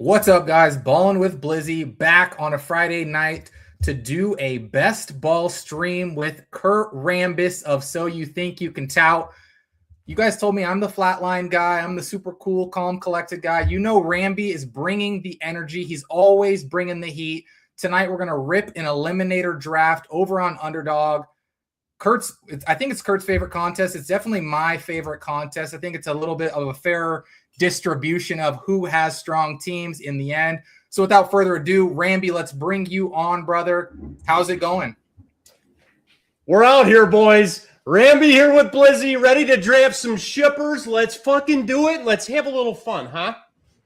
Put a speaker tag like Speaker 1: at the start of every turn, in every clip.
Speaker 1: What's up, guys? Ballin with Blizzy back on a Friday night to do a best ball stream with Curtrambus of So You Think You Can Tout. You guys told me I'm the flatline guy. I'm the super cool, calm, collected guy. You know Ramby is bringing the energy. He's always bringing the heat. Tonight, we're going to rip an Eliminator draft over on Underdog. I think it's Kurt's favorite contest. It's definitely my favorite contest. I think it's a little bit of a fairer distribution of who has strong teams in the end. So without further ado, Ramby, let's bring you on, brother. How's it going?
Speaker 2: We're out here, boys. Ramby here with Blizzy, ready to draft some shippers. Let's fucking do it. Let's have a little fun, huh?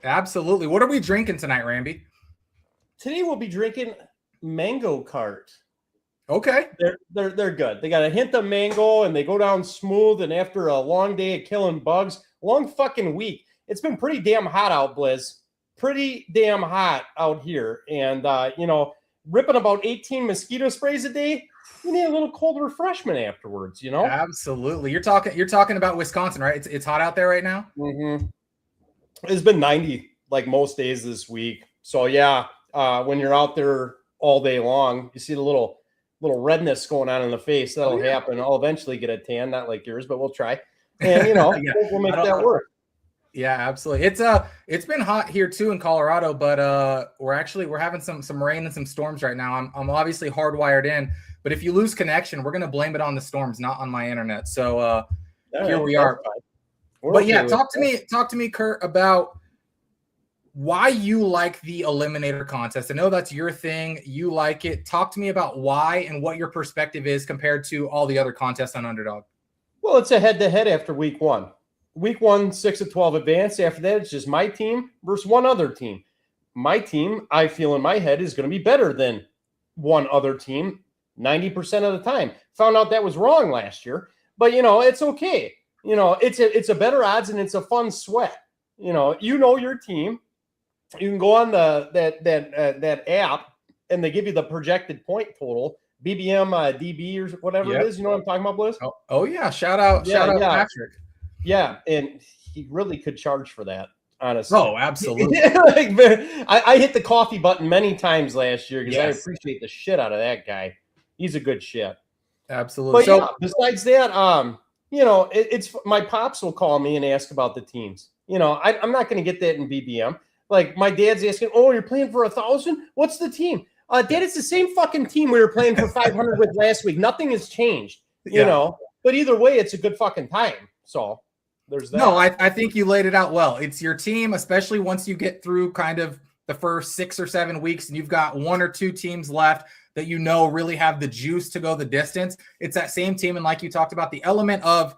Speaker 1: Absolutely. What are we drinking tonight, Ramby?
Speaker 2: Today we'll be drinking Mango Cart.
Speaker 1: Okay.
Speaker 2: They're good. They got a hint of mango and they go down smooth. And after a long day of killing bugs, long fucking week, it's been pretty damn hot out, Blizz. Pretty damn hot out here. And, ripping about 18 mosquito sprays a day, you need a little cold refreshment afterwards,
Speaker 1: Absolutely. You're talking about Wisconsin, right? It's hot out there right now?
Speaker 2: Mm-hmm. It's been 90 like most days this week. So, yeah, when you're out there all day long, you see the little redness going on in the face. That'll happen. I'll eventually get a tan, not like yours, but we'll try. And we'll make that work.
Speaker 1: Yeah, absolutely. It's been hot here too in Colorado, but we're having some rain and some storms right now. I'm obviously hardwired in, but if you lose connection, we're gonna blame it on the storms, not on my internet. So here we are. But yeah, talk to me, Kurt, about why you like the Eliminator contest. I know that's your thing. You like it. Talk to me about why and what your perspective is compared to all the other contests on Underdog.
Speaker 2: Well, it's a head-to-head after week one. Week one, 6 of 12 advanced. After that, it's just my team versus one other team. My team, I feel in my head, is going to be better than one other team 90% of the time. Found out that was wrong last year. But, it's okay. It's a better odds and it's a fun sweat. You know your team. You can go on that app, and they give you the projected point total, BBM DB or whatever it is. You know what I'm talking about, Bliss?
Speaker 1: Oh yeah, shout out Patrick.
Speaker 2: Yeah, and he really could charge for that, honestly.
Speaker 1: Oh, absolutely.
Speaker 2: I hit the coffee button many times last year because I appreciate the shit out of that guy. He's a good shit.
Speaker 1: Absolutely.
Speaker 2: But besides that, it's my pops will call me and ask about the teams. I'm not going to get that in BBM. Like, my dad's asking, oh, you're playing for 1,000? What's the team? Dad, it's the same fucking team we were playing for 500 with last week. Nothing has changed, you know. But either way, it's a good fucking time. So there's that.
Speaker 1: No, I think you laid it out well. It's your team, especially once you get through kind of the first 6 or 7 weeks and you've got 1 or 2 teams left that really have the juice to go the distance. It's that same team. And like you talked about, the element of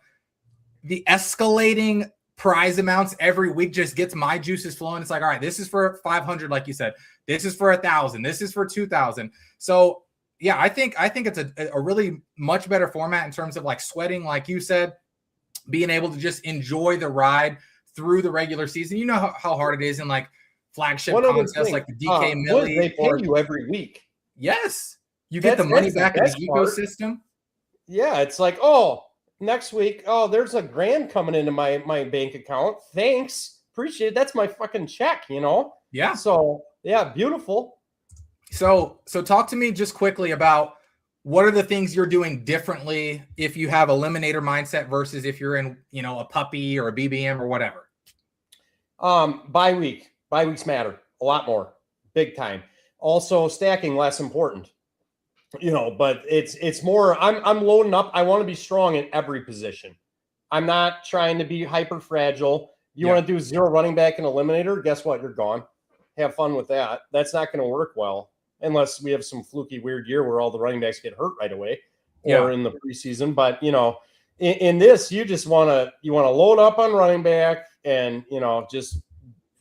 Speaker 1: the escalating prize amounts every week just gets my juices flowing. It's like, all right, this is for 500, like you said. This is for 1,000. This is for 2,000. So yeah, I think it's a really much better format in terms of like sweating, like you said, being able to just enjoy the ride through the regular season. You know how hard it is in like flagship contests like the DK Millie.
Speaker 2: They pay you every week.
Speaker 1: Yes, you get the money back in the ecosystem.
Speaker 2: Yeah, it's like, next week, there's $1,000 coming into my bank account. Thanks. Appreciate it. That's my fucking check,
Speaker 1: Yeah.
Speaker 2: So, yeah, beautiful.
Speaker 1: So talk to me just quickly about what are the things you're doing differently if you have Eliminator mindset versus if you're in, a puppy or a BBM or whatever.
Speaker 2: Bye weeks matter a lot more. Big time. Also, stacking less important. But it's more, I'm loading up. I want to be strong in every position. I'm not trying to be hyper fragile. You want to do 0 running back and Eliminator? Guess what? You're gone. Have fun with that. That's not going to work well unless we have some fluky weird year where all the running backs get hurt right away or in the preseason. But, in this, you just want to load up on running back and, just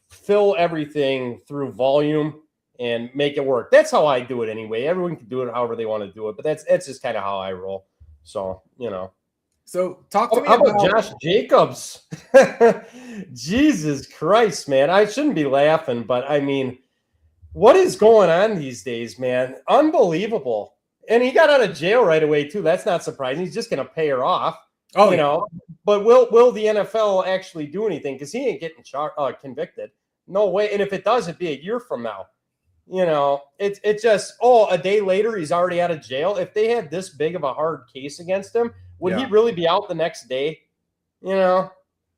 Speaker 2: fill everything through volume and make it work. That's how I do it anyway. Everyone can do it however they want to do it, but that's just kind of how I roll. So,
Speaker 1: So talk to me
Speaker 2: about Josh Jacobs. Jesus Christ, man. I shouldn't be laughing, but I mean, what is going on these days, man? Unbelievable. And he got out of jail right away too. That's not surprising. He's just going to pay her off. But will the NFL actually do anything? Because he ain't getting convicted. No way. And if it does, it'd be a year from now. You know, it's just, a day later, he's already out of jail. If they had this big of a hard case against him, would he really be out the next day? You know?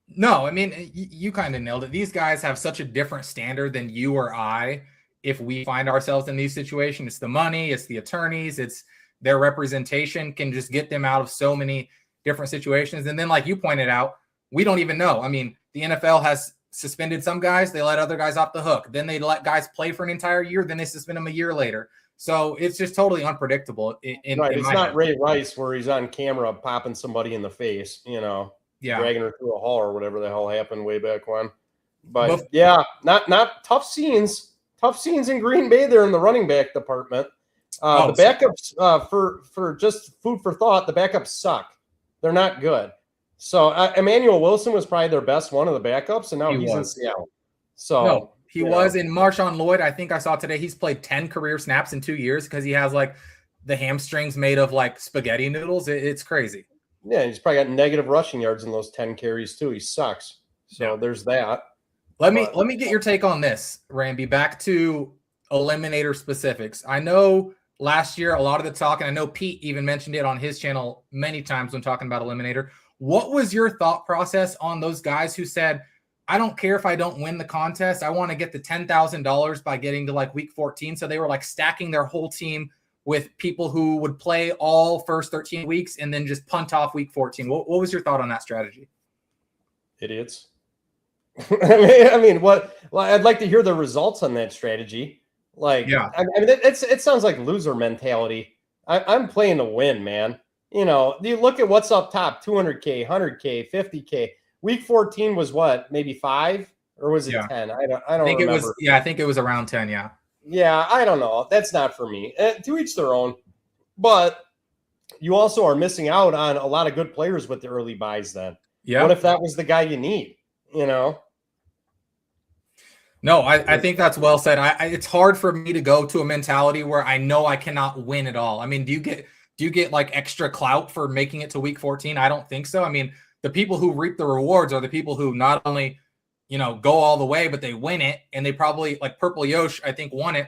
Speaker 1: No, I mean, you kind of nailed it. These guys have such a different standard than you or I. If we find ourselves in these situations, it's the money, it's the attorneys, it's their representation can just get them out of so many different situations. And then, like you pointed out, we don't even know. I mean, the NFL has suspended some guys, they let other guys off the hook. Then they let guys play for an entire year, then they suspend them a year later. So it's just totally unpredictable.
Speaker 2: It's not Ray Rice where he's on camera popping somebody in the face, you know, dragging her through a hall or whatever the hell happened way back when. But not tough scenes. Tough scenes in Green Bay there in the running back department. The backups, for just food for thought, the backups suck. They're not good. So Emmanuel Wilson was probably their best one of the backups, and now he's in Seattle. So
Speaker 1: he was in Marshawn Lloyd. I think I saw today he's played 10 career snaps in 2 years because he has like the hamstrings made of like spaghetti noodles. It's crazy.
Speaker 2: Yeah, he's probably got negative rushing yards in those 10 carries too. He sucks. So there's that.
Speaker 1: Let me get your take on this, Ramby. Back to Eliminator specifics. I know last year a lot of the talk, and I know Pete even mentioned it on his channel many times when talking about Eliminator. What was your thought process on those guys who said, I don't care if I don't win the contest. I want to get the $10,000 by getting to like week 14. So they were like stacking their whole team with people who would play all first 13 weeks and then just punt off week 14. What was your thought on that strategy?
Speaker 2: Idiots. I mean, what? Well, I'd like to hear the results on that strategy. Like, I mean, it sounds like loser mentality. I'm playing to win, man. You know, you look at what's up top: 200K, 100K, 50K. Week 14 was what? Maybe 5 or was it 10? I don't think remember.
Speaker 1: It was. Yeah, I think it was around 10. Yeah.
Speaker 2: Yeah, I don't know. That's not for me. To each their own. But you also are missing out on a lot of good players with the early buys. Then, what if that was the guy you need? You know.
Speaker 1: No, I think that's well said. It's hard for me to go to a mentality where I know I cannot win at all. I mean, do you get like extra clout for making it to week 14? I don't think so. I mean, the people who reap the rewards are the people who not only, go all the way, but they win it. And they probably, like Purple Yosh, I think, won it.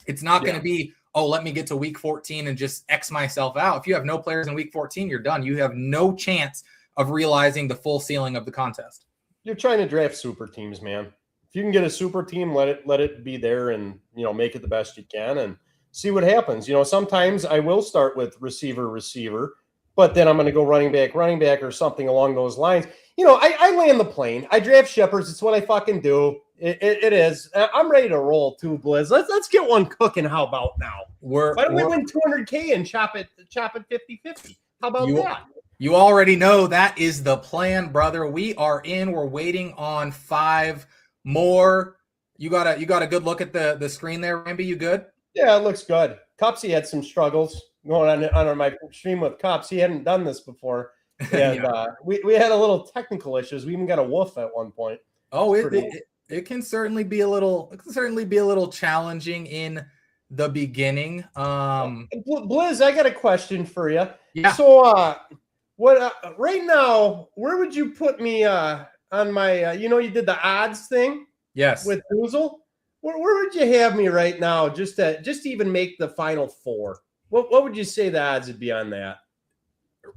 Speaker 1: It's not going to be, let me get to week 14 and just X myself out. If you have no players in week 14, you're done. You have no chance of realizing the full ceiling of the contest.
Speaker 2: You're trying to draft super teams, man. If you can get a super team, let it be there and, make it the best you can and see what happens. Sometimes I will start with receiver, but then I'm going to go running back or something along those lines. I land the plane. I draft Shepherds. It's what I fucking do. It is. I'm ready to roll too, Blizz. Let's get one cooking. How about now? Why don't we win 200K and chop it 50-50? How about that?
Speaker 1: You already know that is the plan, brother. We are in. We're waiting on 5 more. You got a good look at the screen there, Ramby? You good?
Speaker 2: Yeah, it looks good. Cupsy had some struggles going on my stream with Cups. He hadn't done this before. And we had a little technical issues. We even got a wolf at one point.
Speaker 1: Oh, it can certainly be a little challenging in the beginning.
Speaker 2: Blizz, I got a question for you.
Speaker 1: Yeah.
Speaker 2: So what right now, where would you put me on my you did the odds thing?
Speaker 1: Yes.
Speaker 2: With Doozle? Where would you have me right now just to even make the final 4? What would you say the odds would be on that?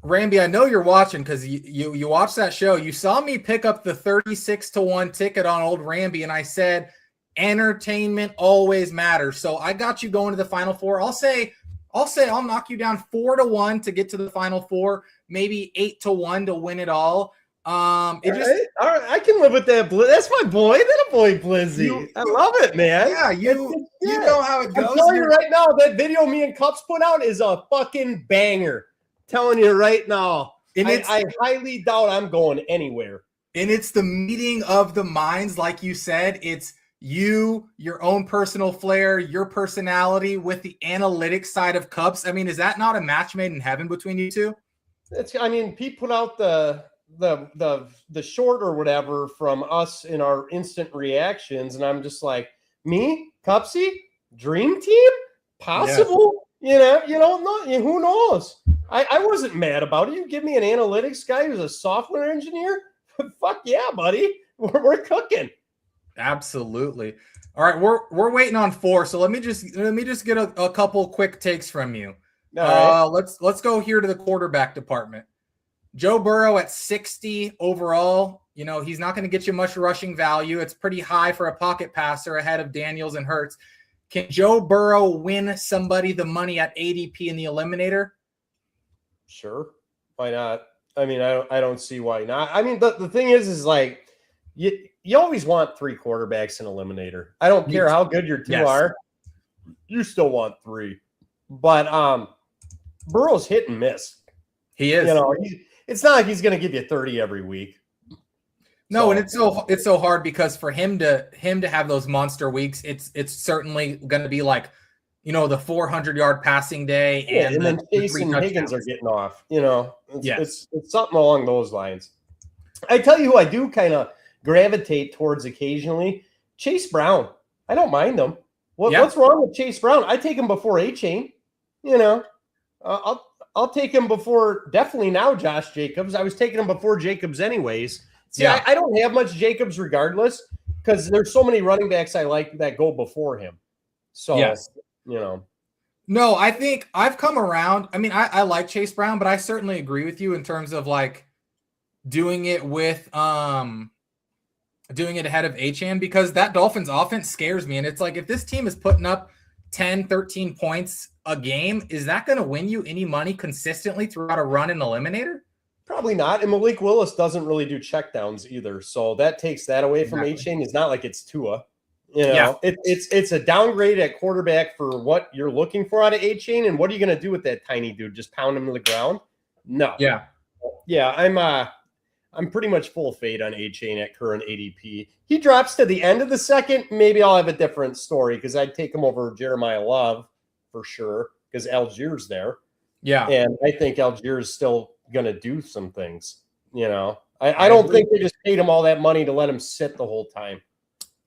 Speaker 1: Ramby, I know you're watching because you watched that show. You saw me pick up the 36-1 ticket on old Ramby, and I said entertainment always matters. So I got you going to the final 4. I'll say I'll knock you down 4-1 to get to the final 4, maybe 8-1 to win it all. All right.
Speaker 2: I can live with that. That's my boy. That a boy, Blizzy. I love it, man.
Speaker 1: Yeah, you know how it goes.
Speaker 2: I'm telling you right now, that video me and Cups put out is a fucking banger. Telling you right now. And I highly doubt I'm going anywhere.
Speaker 1: And it's the meeting of the minds, like you said. It's you, your own personal flair, your personality with the analytics side of Cups. I mean, is that not a match made in heaven between you two?
Speaker 2: Pete put out the short or whatever from us in our instant reactions, and I'm just like, me, Cupsy, dream team, possible. Yeah. You don't know. Who knows? I wasn't mad about it. You give me an analytics guy who's a software engineer. Fuck yeah, buddy. We're cooking.
Speaker 1: Absolutely. All right, we're waiting on 4, so let me just get a couple quick takes from you.
Speaker 2: All right.
Speaker 1: Let's go here to the quarterback department. Joe Burrow at 60 overall. You know, he's not going to get you much rushing value. It's pretty high for a pocket passer ahead of Daniels and Hurts. Can Joe Burrow win somebody the money at ADP in the Eliminator?
Speaker 2: Sure. Why not? I mean, I don't see why not. I mean, the thing is like you always want 3 quarterbacks in Eliminator. I don't care how good your 2 are. You still want 3. But Burrow's hit and miss.
Speaker 1: He is.
Speaker 2: You know, it's not like he's going to give you 30 every week.
Speaker 1: No, so, and it's so hard because for him to have those monster weeks, it's certainly going to be like, you know, the 400-yard passing day,
Speaker 2: and then Jason Higgins are getting off. You know, it's something along those lines. I tell you who I do kind of gravitate towards occasionally, Chase Brown. I don't mind him. What's wrong with Chase Brown? I take him before A-Chain. You know, I'll take him before definitely now Josh Jacobs. I was taking him before Jacobs anyways. See, I don't have much Jacobs regardless because there's so many running backs I like that go before him. So, you know.
Speaker 1: No, I think I've come around. I mean, I like Chase Brown, but I certainly agree with you in terms of like doing it with doing it ahead of Achane because that Dolphins offense scares me. And it's like if this team is putting up 10, 13 points a game, is that going to win you any money consistently throughout a run in Eliminator?
Speaker 2: Probably not. And Malik Willis doesn't really do checkdowns either. So that takes that away from Achane. It's not like it's Tua. You know, it's a downgrade at quarterback for what you're looking for out of Achane. And what are you going to do with that tiny dude? Just pound him to the ground? No.
Speaker 1: Yeah.
Speaker 2: I'm pretty much full fade on Achane at current ADP. He drops to the end of the second. Maybe I'll have a different story because I'd take him over Jeremiah Love for sure because Algiers there.
Speaker 1: Yeah.
Speaker 2: And I think Algiers still going to do some things. You know, I don't think they just paid him all that money to let him sit the whole time.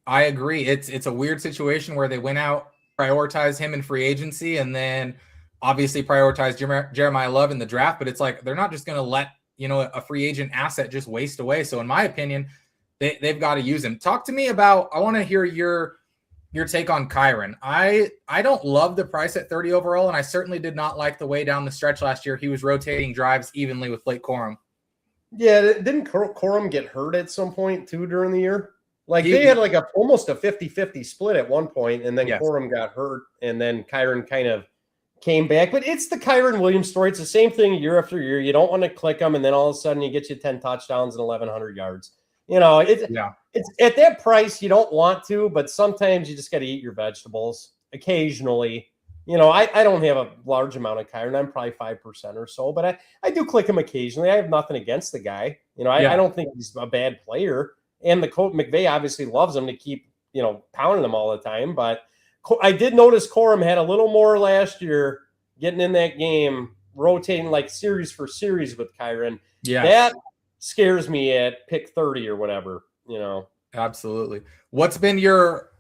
Speaker 1: I agree. It's a weird situation where they went out, prioritized him in free agency, and then obviously prioritized Jeremiah Love in the draft. But it's like they're not just going to let, you know, a free agent asset just waste away. So in my opinion, they've got to use him. Talk to me about, I want to hear your take on Kyren. I don't love the price at 30 overall, and I certainly did not like the way down the stretch last year he was rotating drives evenly with Blake Corum.
Speaker 2: Yeah, didn't Corum get hurt at some point too during the year? Like they had like almost a 50-50 split at one point, and then Corum got hurt, and then Kyren kind of came back. But it's the Kyren Williams story. It's the same thing year after year. You don't want to click them, and then all of a sudden you get you 10 touchdowns and 1,100 yards. You know, it's at that price you don't want to, but sometimes you just got to eat your vegetables occasionally. You know, I don't have a large amount of Kyren. I'm probably 5% or so, but I do click him occasionally. I have nothing against the guy. You know, I don't think he's a bad player. And the coach McVay obviously loves him to keep, you know, pounding them all the time. But I did notice Corum had a little more last year getting in that game, rotating like series for series with Kyren.
Speaker 1: Yeah.
Speaker 2: That scares me at pick 30 or whatever, you know.
Speaker 1: Absolutely. What's been your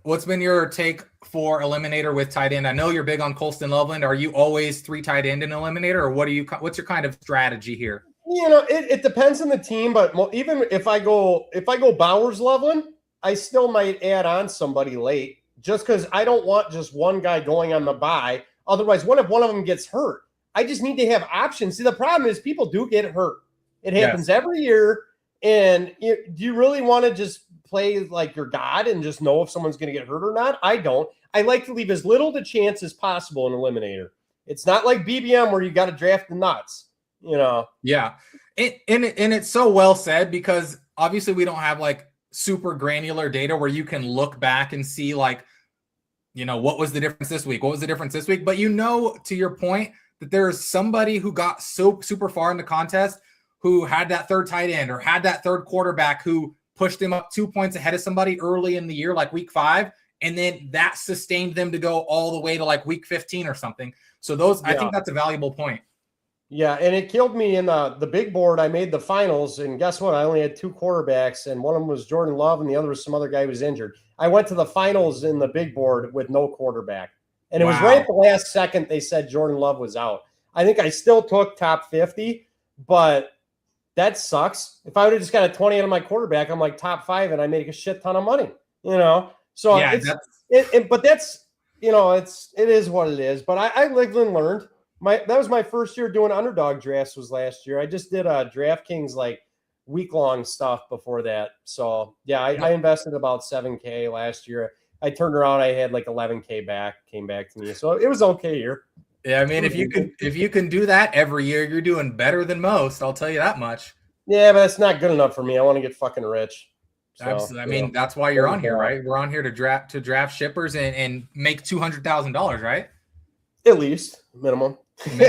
Speaker 1: take for Eliminator with tight end? I know you're big on Colston Loveland. Are you always 3 tight end in Eliminator, or what's your kind of strategy here?
Speaker 2: You know, it depends on the team, but even if I go Bowers Loveland, I still might add on somebody late just because I don't want just one guy going on the bye. Otherwise, what if one of them gets hurt? I just need to have options. See, the problem is people do get hurt. It happens every year. And do you really want to just play like your God and just know if someone's going to get hurt or not? I don't. I like to leave as little to chance as possible in Eliminator. It's not like BBM where you got to draft the nuts, you know?
Speaker 1: Yeah. And it's so well said because obviously we don't have like super granular data where you can look back and see like, you know, what was the difference this week? What was the difference this week? But you know, to your point, that there's somebody who got so super far in the contest who had that third tight end or had that third quarterback who pushed him up 2 points ahead of somebody early in the year, like week 5. And then that sustained them to go all the way to like week 15 or something. So I think that's a valuable point.
Speaker 2: Yeah, and it killed me in the big board. I made the finals, and guess what? I only had 2 quarterbacks, and one of them was Jordan Love, and the other was some other guy who was injured. I went to the finals in the big board with no quarterback. And it was right at the last second they said Jordan Love was out. I think I still took top 50, but that sucks. If I would have just got a 20 out of my quarterback, I'm like top 5, and I make a shit ton of money. you know. So
Speaker 1: Yeah,
Speaker 2: but that's, it is what it is. But I lived and learned. That was my first year doing underdog drafts was last year. I just did DraftKings like week-long stuff before that. So yeah, I invested about $7K last year. I turned around, I had like $11K came back to me. So it was okay here.
Speaker 1: Yeah, I mean, if you can do that every year, you're doing better than most. I'll tell you that much.
Speaker 2: Yeah, but that's not good enough for me. I want to get fucking rich. So,
Speaker 1: absolutely. I mean, that's why you're on here, right? We're on here to draft shippers and make $200,000, right?
Speaker 2: At least minimum. That's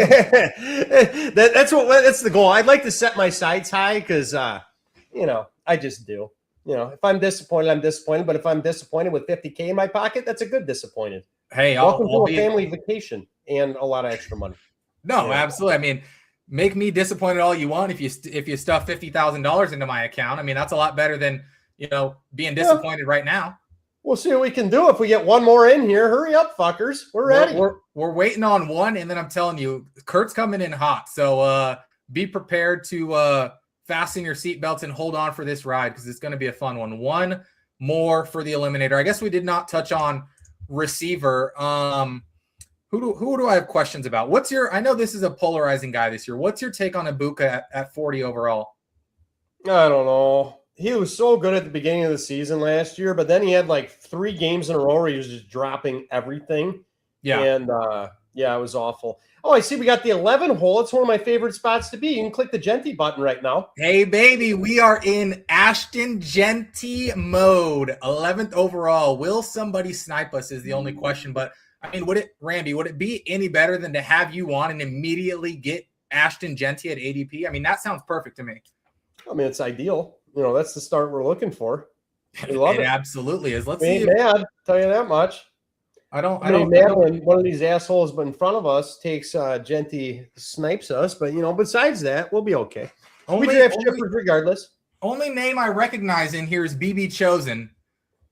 Speaker 2: the goal. I'd like to set my sights high because I just do. If I'm disappointed, I'm disappointed. But if I'm disappointed with $50K in my pocket, that's a good disappointed.
Speaker 1: Hey,
Speaker 2: welcome to a family vacation and a lot of extra money.
Speaker 1: No, absolutely. I mean, make me disappointed all you want if you stuff $50,000 into my account. I mean, that's a lot better than being disappointed right now.
Speaker 2: We'll see what we can do if we get one more in here. Hurry up, fuckers. We're ready.
Speaker 1: We're waiting on one, and then I'm telling you, Kurt's coming in hot. So be prepared to fasten your seatbelts and hold on for this ride because it's going to be a fun one. One more for the Eliminator. I guess we did not touch on receiver. Who do I have questions about? I know this is a polarizing guy this year. What's your take on Ibuka at 40 overall?
Speaker 2: I don't know. He was so good at the beginning of the season last year, but then he had like 3 games in a row where he was just dropping everything.
Speaker 1: Yeah.
Speaker 2: And it was awful. Oh, I see we got the 11 hole. It's one of my favorite spots to be. You can click the Genty button right now.
Speaker 1: Hey, baby, we are in Ashton Genty mode. 11th overall. Will somebody snipe us is the only question. But, I mean, Randy, would it be any better than to have you on and immediately get Ashton Genty at ADP? I mean, that sounds perfect to me.
Speaker 2: I mean, it's ideal. That's the start we're looking for. We love it.
Speaker 1: It absolutely is. Let's
Speaker 2: see. Mad, tell you that much.
Speaker 1: I don't
Speaker 2: when one of these assholes in front of us takes Genty snipes us, but besides that, we'll be okay. We draft shippers regardless.
Speaker 1: Only name I recognize in here is BB Chosen.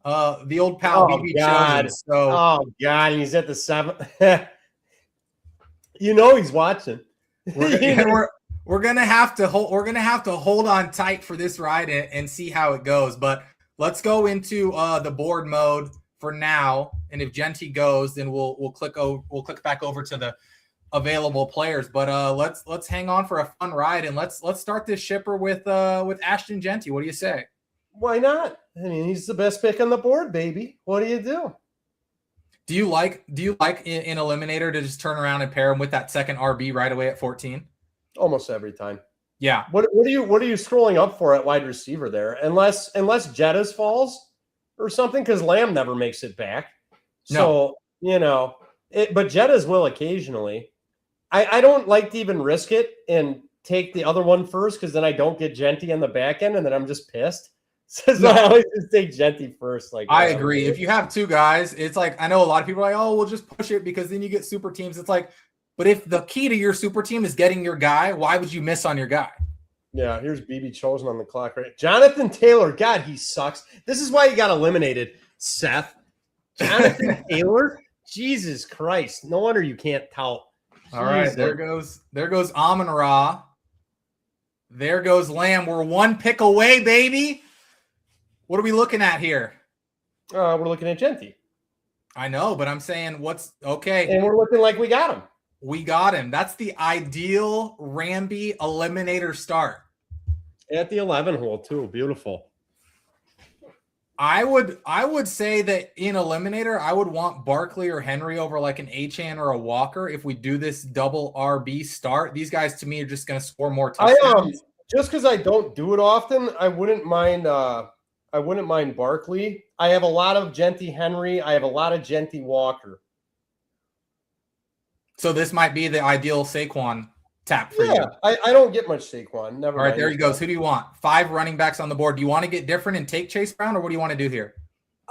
Speaker 1: The old pal BB Chosen.
Speaker 2: Oh God, he's at the 7th. He's watching.
Speaker 1: We're gonna have to hold on tight for this ride and see how it goes. But let's go into the board mode for now. And if Genty goes, then we'll click back over to the available players. But let's hang on for a fun ride and let's start this shipper with Ashton Genty. What do you say?
Speaker 2: Why not? I mean, he's the best pick on the board, baby. What do you do?
Speaker 1: Do you like in Eliminator to just turn around and pair him with that second RB right away at 14?
Speaker 2: Almost every time.
Speaker 1: Yeah.
Speaker 2: What are you scrolling up for at wide receiver there? Unless Jettas falls or something, because Lamb never makes it back. So, but Jettas will occasionally. I don't like to even risk it and take the other one first because then I don't get Genty on the back end and then I'm just pissed. So I always just take Genty first. Like
Speaker 1: I agree. If you have 2 guys, it's like I know a lot of people are like, oh, we'll just push it because then you get super teams. It's like, but if the key to your super team is getting your guy, why would you miss on your guy?
Speaker 2: Yeah, here's BB Chosen on the clock, right? Jonathan Taylor. God, he sucks. This is why he got eliminated, Seth. Jonathan Taylor? Jesus Christ. No wonder you can't tout.
Speaker 1: All right, there goes Amon-Ra. There goes Lamb. We're 1 pick away, baby. What are we looking at here?
Speaker 2: We're looking at Genty.
Speaker 1: I know, but I'm saying what's okay.
Speaker 2: And we're looking like we got him.
Speaker 1: We got him. That's the ideal Ramby Eliminator start.
Speaker 2: At the 11 hole, too. Beautiful.
Speaker 1: I would say that in Eliminator, I would want Barkley or Henry over like an Achane or a Walker if we do this double RB start. These guys, to me, are just going to score more touchdowns.
Speaker 2: Just because I don't do it often, I wouldn't mind Barkley. I have a lot of Genty Henry. I have a lot of Genty Walker.
Speaker 1: So this might be the ideal Saquon tap for you.
Speaker 2: Yeah, I don't get much Saquon. Never.
Speaker 1: All right, there he goes. Who do you want? 5 running backs on the board. Do you want to get different and take Chase Brown, or what do you want to do here?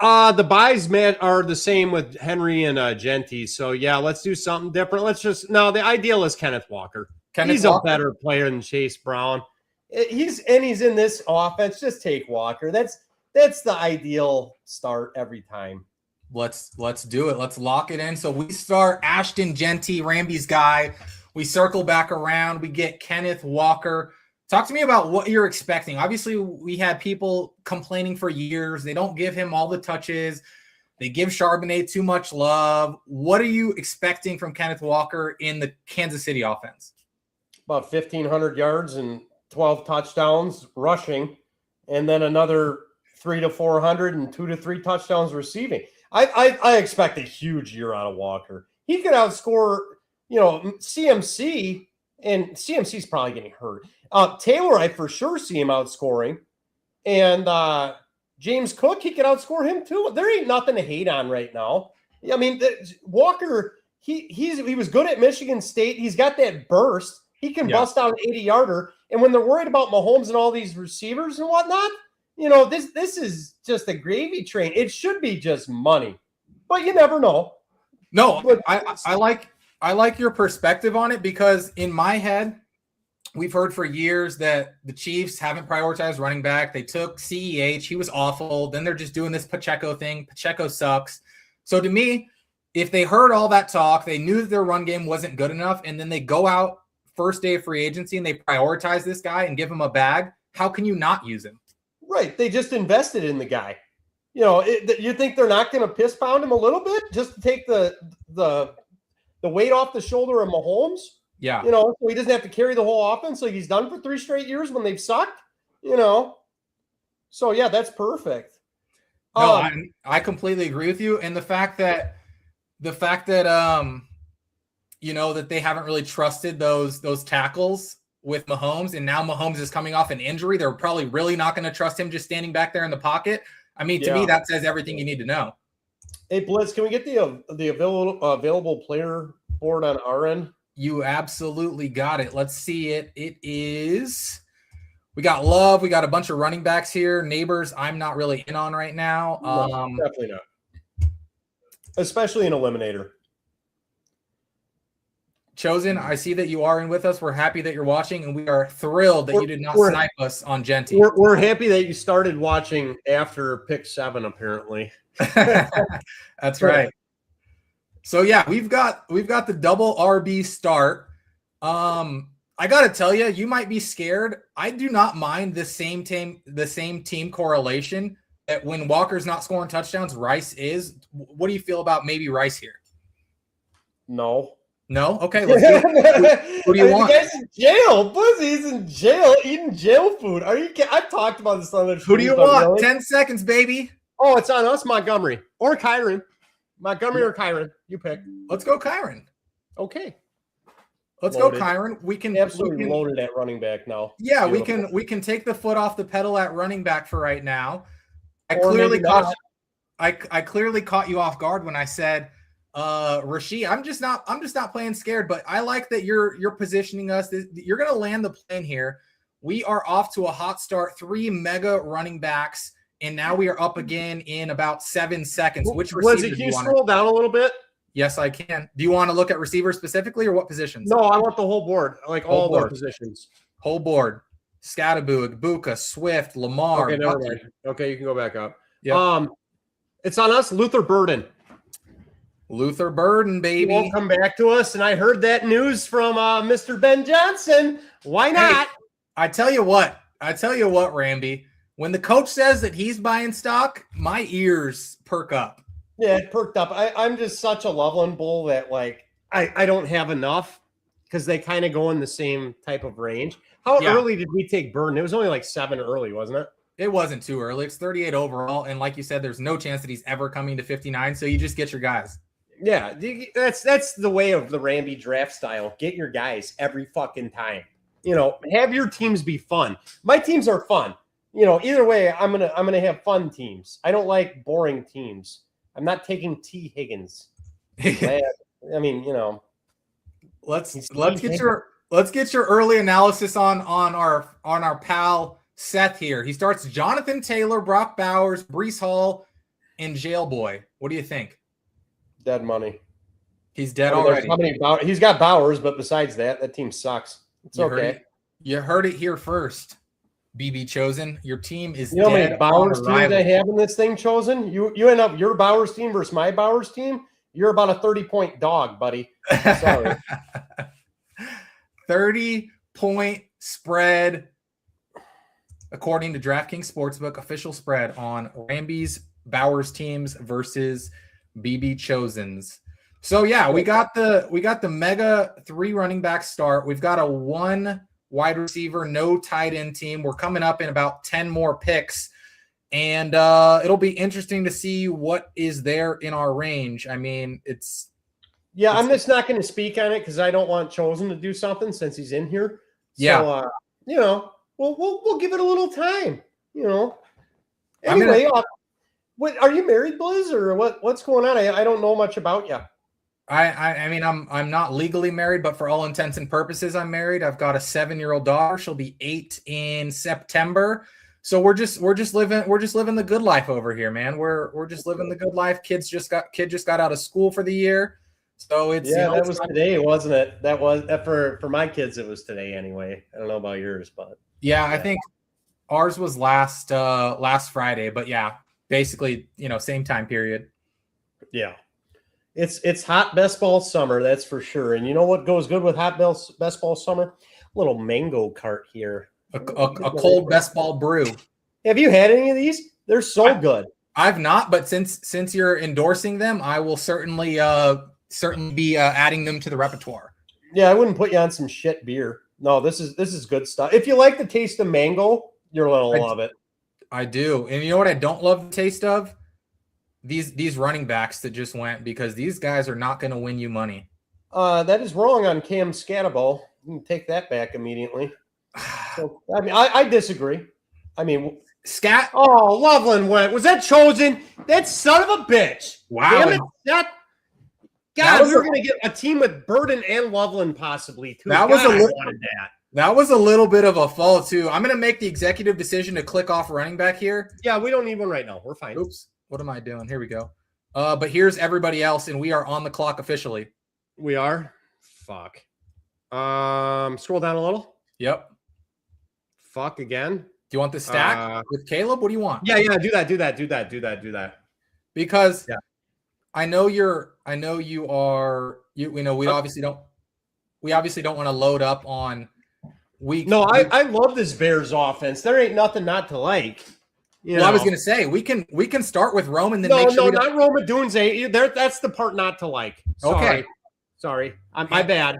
Speaker 2: The buys, man, are the same with Henry and Genty. So, yeah, let's do something different. The ideal is Kenneth Walker. He's a better player than Chase Brown. He's in this offense. Just take Walker. That's the ideal start every time.
Speaker 1: Let's do it. Let's lock it in. So we start Ashton Genty, Ramby's guy. We circle back around. We get Kenneth Walker Talk to me about what you're expecting. Obviously, we had people complaining for years. They don't give him all the touches. They give Charbonnet too much love. What are you expecting from Kenneth Walker in the Kansas City offense?
Speaker 2: About 1,500 yards and 12 touchdowns rushing, and then another 300 to 400 and 2 to 3 touchdowns receiving. I expect a huge year out of Walker. He could outscore, CMC, and CMC's probably getting hurt. Taylor, I for sure see him outscoring. And James Cook, he could outscore him too. There ain't nothing to hate on right now. I mean, Walker, he was good at Michigan State. He's got that burst. He can bust out an 80-yarder. And when they're worried about Mahomes and all these receivers and whatnot, this is just a gravy train. It should be just money, but you never know.
Speaker 1: No, but I like your perspective on it, because in my head, we've heard for years that the Chiefs haven't prioritized running back. They took CEH. He was awful. Then they're just doing this Pacheco thing. Pacheco sucks. So to me, if they heard all that talk, they knew that their run game wasn't good enough, and then they go out first day of free agency and they prioritize this guy and give him a bag, how can you not use him?
Speaker 2: Right. They just invested in the guy. You think they're not going to piss pound him a little bit just to take the weight off the shoulder of Mahomes?
Speaker 1: Yeah.
Speaker 2: So he doesn't have to carry the whole offense like he's done for 3 straight years when they've sucked, So, yeah, that's perfect.
Speaker 1: No, I completely agree with you. And the fact that that they haven't really trusted those tackles with Mahomes, and now Mahomes is coming off an injury, they're probably really not going to trust him just standing back there in the pocket. I mean, to me, that says everything you need to know. Hey,
Speaker 2: Blitz, can we get the available player board on our end?
Speaker 1: You absolutely got it. Let's see it. It is. We got Love. We got a bunch of running backs here. Neighbors, I'm not really in on right now.
Speaker 2: No, definitely not. Especially in Eliminator.
Speaker 1: Chosen, I see that you are in with us. We're happy that you're watching, and we are thrilled that you did not snipe us on Genty.
Speaker 2: We're happy that you started watching after pick 7, apparently.
Speaker 1: That's right. So yeah, we've got the double RB start. I gotta tell you, you might be scared. I do not mind the same team correlation that when Walker's not scoring touchdowns, Rice is. What do you feel about maybe Rice here?
Speaker 2: No.
Speaker 1: Okay, let's do it. Who do you want?
Speaker 2: The guy's in jail. Blizzy's in jail eating jail food. Are you kidding? I've talked about this on the show.
Speaker 1: Who do you want? Really? 10 seconds, baby.
Speaker 2: Oh, it's on us, Montgomery. Or Kyron. Montgomery or Kyron. You pick.
Speaker 1: Let's go Kyron.
Speaker 2: Okay.
Speaker 1: Let's go Kyron. We can
Speaker 2: absolutely loaded at running back now.
Speaker 1: Yeah, beautiful. we can take the foot off the pedal at running back for right now. I clearly caught you off guard when I said Rashid. I'm just not playing scared, but I like that you're positioning us. You're going to land the plane here. We are off to a hot start. 3 mega running backs, and now we are up again in about 7 seconds. Which receiver
Speaker 2: can you scroll down a little bit?
Speaker 1: Yes, I can. Do you want to look at receivers specifically, or what positions?
Speaker 2: No, I want the whole board, like all the positions.
Speaker 1: Whole board. Scattaboo, Igbuka, Swift, Lamar.
Speaker 2: Okay, never mind. Okay, you can go back up.
Speaker 1: Yeah.
Speaker 2: It's on us, Luther Burden.
Speaker 1: Luther Burden, baby.
Speaker 2: He won't come back to us, and I heard that news from Mr. Ben Johnson. Why not?
Speaker 1: Hey, I tell you what, Ramby. When the coach says that he's buying stock, my ears perk up.
Speaker 2: Yeah, it perked up. I'm just such a Loveland bull that, like, I don't have enough because they kind of go in the same type of range. How early did we take Burden? It was only like 7 early, wasn't it?
Speaker 1: It wasn't too early. It's 38 overall, and like you said, there's no chance that he's ever coming to 59, so you just get your guys.
Speaker 2: Yeah, that's the way of the Ramby draft style. Get your guys every fucking time. Have your teams be fun. My teams are fun. Either way, I'm gonna have fun teams. I don't like boring teams. I'm not taking T. Higgins. I mean,
Speaker 1: let's get your early analysis on our pal Seth here. He starts Jonathan Taylor, Brock Bowers, Breece Hall, and Jailboy. What do you think?
Speaker 2: Dead money.
Speaker 1: He's dead already.
Speaker 2: He's got Bowers, but besides that team sucks. It's okay.
Speaker 1: You heard it here first. BB Chosen, your team is dead.
Speaker 2: How many Bowers teams I have in this thing, Chosen? You end up your Bowers team versus my Bowers team. You're about a 30-point dog, buddy. Sorry.
Speaker 1: 30-point spread according to DraftKings Sportsbook, official spread on Ramby's Bowers teams versus BB Chosen's. So yeah, we got the mega 3 running back start. We've got a 1 wide receiver, no tight end team. We're coming up in about 10 more picks, and it'll be interesting to see what is there in our range. I mean,
Speaker 2: I'm just not going to speak on it because I don't want Chosen to do something since he's in here. So, we'll give it a little time. Anyway, what are you married, Blizz, or what's going on? I don't know much about you.
Speaker 1: I mean, I'm not legally married, but for all intents and purposes, I'm married. I've got a 7-year-old daughter. She'll be 8 in September. So we're just living the good life over here, man. We're just living the good life. Kid just got out of school for the year. So it's
Speaker 2: that was today, wasn't it? That was for my kids. It was today anyway. I don't know about yours, but
Speaker 1: I think ours was last Friday. But yeah, basically same time period.
Speaker 2: Yeah. It's hot best ball summer, that's for sure. And you know what goes good with hot best ball summer? A little mango cart here.
Speaker 1: A cold best ball brew.
Speaker 2: Have you had any of these? They're so good.
Speaker 1: I've not, but since you're endorsing them, I will certainly be adding them to the repertoire.
Speaker 2: Yeah, I wouldn't put you on some shit beer. No, this is good stuff. If you like the taste of mango, you're gonna love it.
Speaker 1: I do. And you know what I don't love the taste of? These running backs that just went, because these guys are not going to win you money.
Speaker 2: That is wrong on Cam Scatterbo. You can take that back immediately. So, I mean, I disagree. I mean,
Speaker 1: Scat.
Speaker 2: Oh, Loveland went. Was that Chosen? That son of a bitch.
Speaker 1: Wow.
Speaker 2: Damn it. God, we were going to get a team with Burden and Loveland possibly too.
Speaker 1: That was a little bit of a fall too. I'm going to make the executive decision to click off running back here.
Speaker 2: Yeah, we don't need one right now. We're fine.
Speaker 1: Oops. What am I doing? Here we go. But here's everybody else, and we are on the clock officially.
Speaker 2: We are? Fuck. Scroll down a little.
Speaker 1: Yep.
Speaker 2: Fuck again.
Speaker 1: Do you want the stack with Caleb? What do you want?
Speaker 2: Yeah. Do that.
Speaker 1: Because I know we obviously don't want to load up on week.
Speaker 2: No, I love this Bears offense. There ain't nothing not to like.
Speaker 1: I was going to say we can start with Rome and then
Speaker 2: not Roma Dunze. That's the part not to like. Sorry. My bad.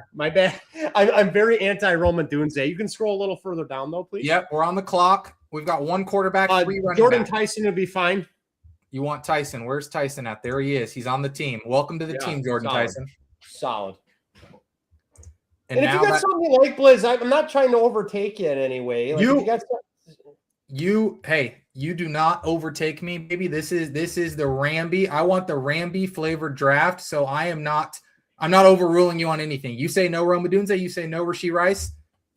Speaker 2: I'm very anti-Roman Dunze. You can scroll a little further down though, please.
Speaker 1: Yep, we're on the clock. We've got 1 quarterback, 3 running
Speaker 2: Jordan
Speaker 1: back.
Speaker 2: Tyson would be fine.
Speaker 1: You want Tyson? Where's Tyson at? There he is. He's on the team. Welcome to the team, Jordan Tyson.
Speaker 2: Solid.
Speaker 1: And
Speaker 2: if you got something like Blizz, I'm not trying to overtake you in any way.
Speaker 1: You do not overtake me, baby. This is the Ramby. I want the Ramby flavored draft. So I'm not overruling you on anything. You say no Roma Dunze, you say no Rashee Rice.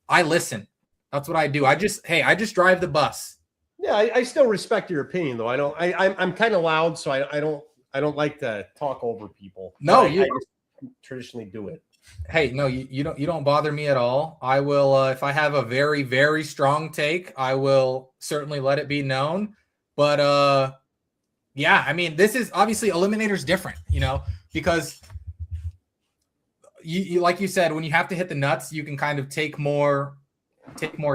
Speaker 1: I listen. That's what I do. I just drive the bus.
Speaker 2: Yeah, I still respect your opinion though. I'm kind of loud, so I don't like to talk over people.
Speaker 1: No,
Speaker 2: I just traditionally do it.
Speaker 1: Hey, no, you don't bother me at all. I will if I have a very, very strong take, I will certainly let it be known. But I mean, this is obviously Eliminator's different, because you like you said, when you have to hit the nuts, you can kind of take more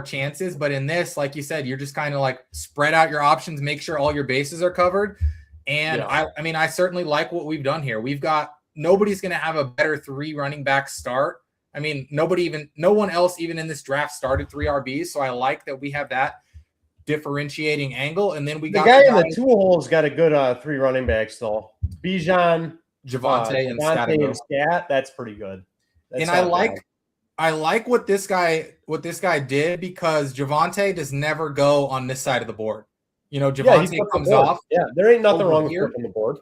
Speaker 1: chances. But in this, like you said, you're just kind of like spread out your options, make sure all your bases are covered. And I mean, I certainly like what we've done here. Nobody's going to have a better 3 running back start. I mean, no one else even in this draft started 3 RBs. So I like that we have that differentiating angle. And then we got
Speaker 2: the guy in the 2 holes got a good 3 running backs though. Bijan,
Speaker 1: Javonte, and
Speaker 2: Scat. That's pretty good.
Speaker 1: And I like what this guy did, because Javonte does never go on this side of the board. Javonte comes off.
Speaker 2: Yeah, there ain't nothing wrong with flipping the board.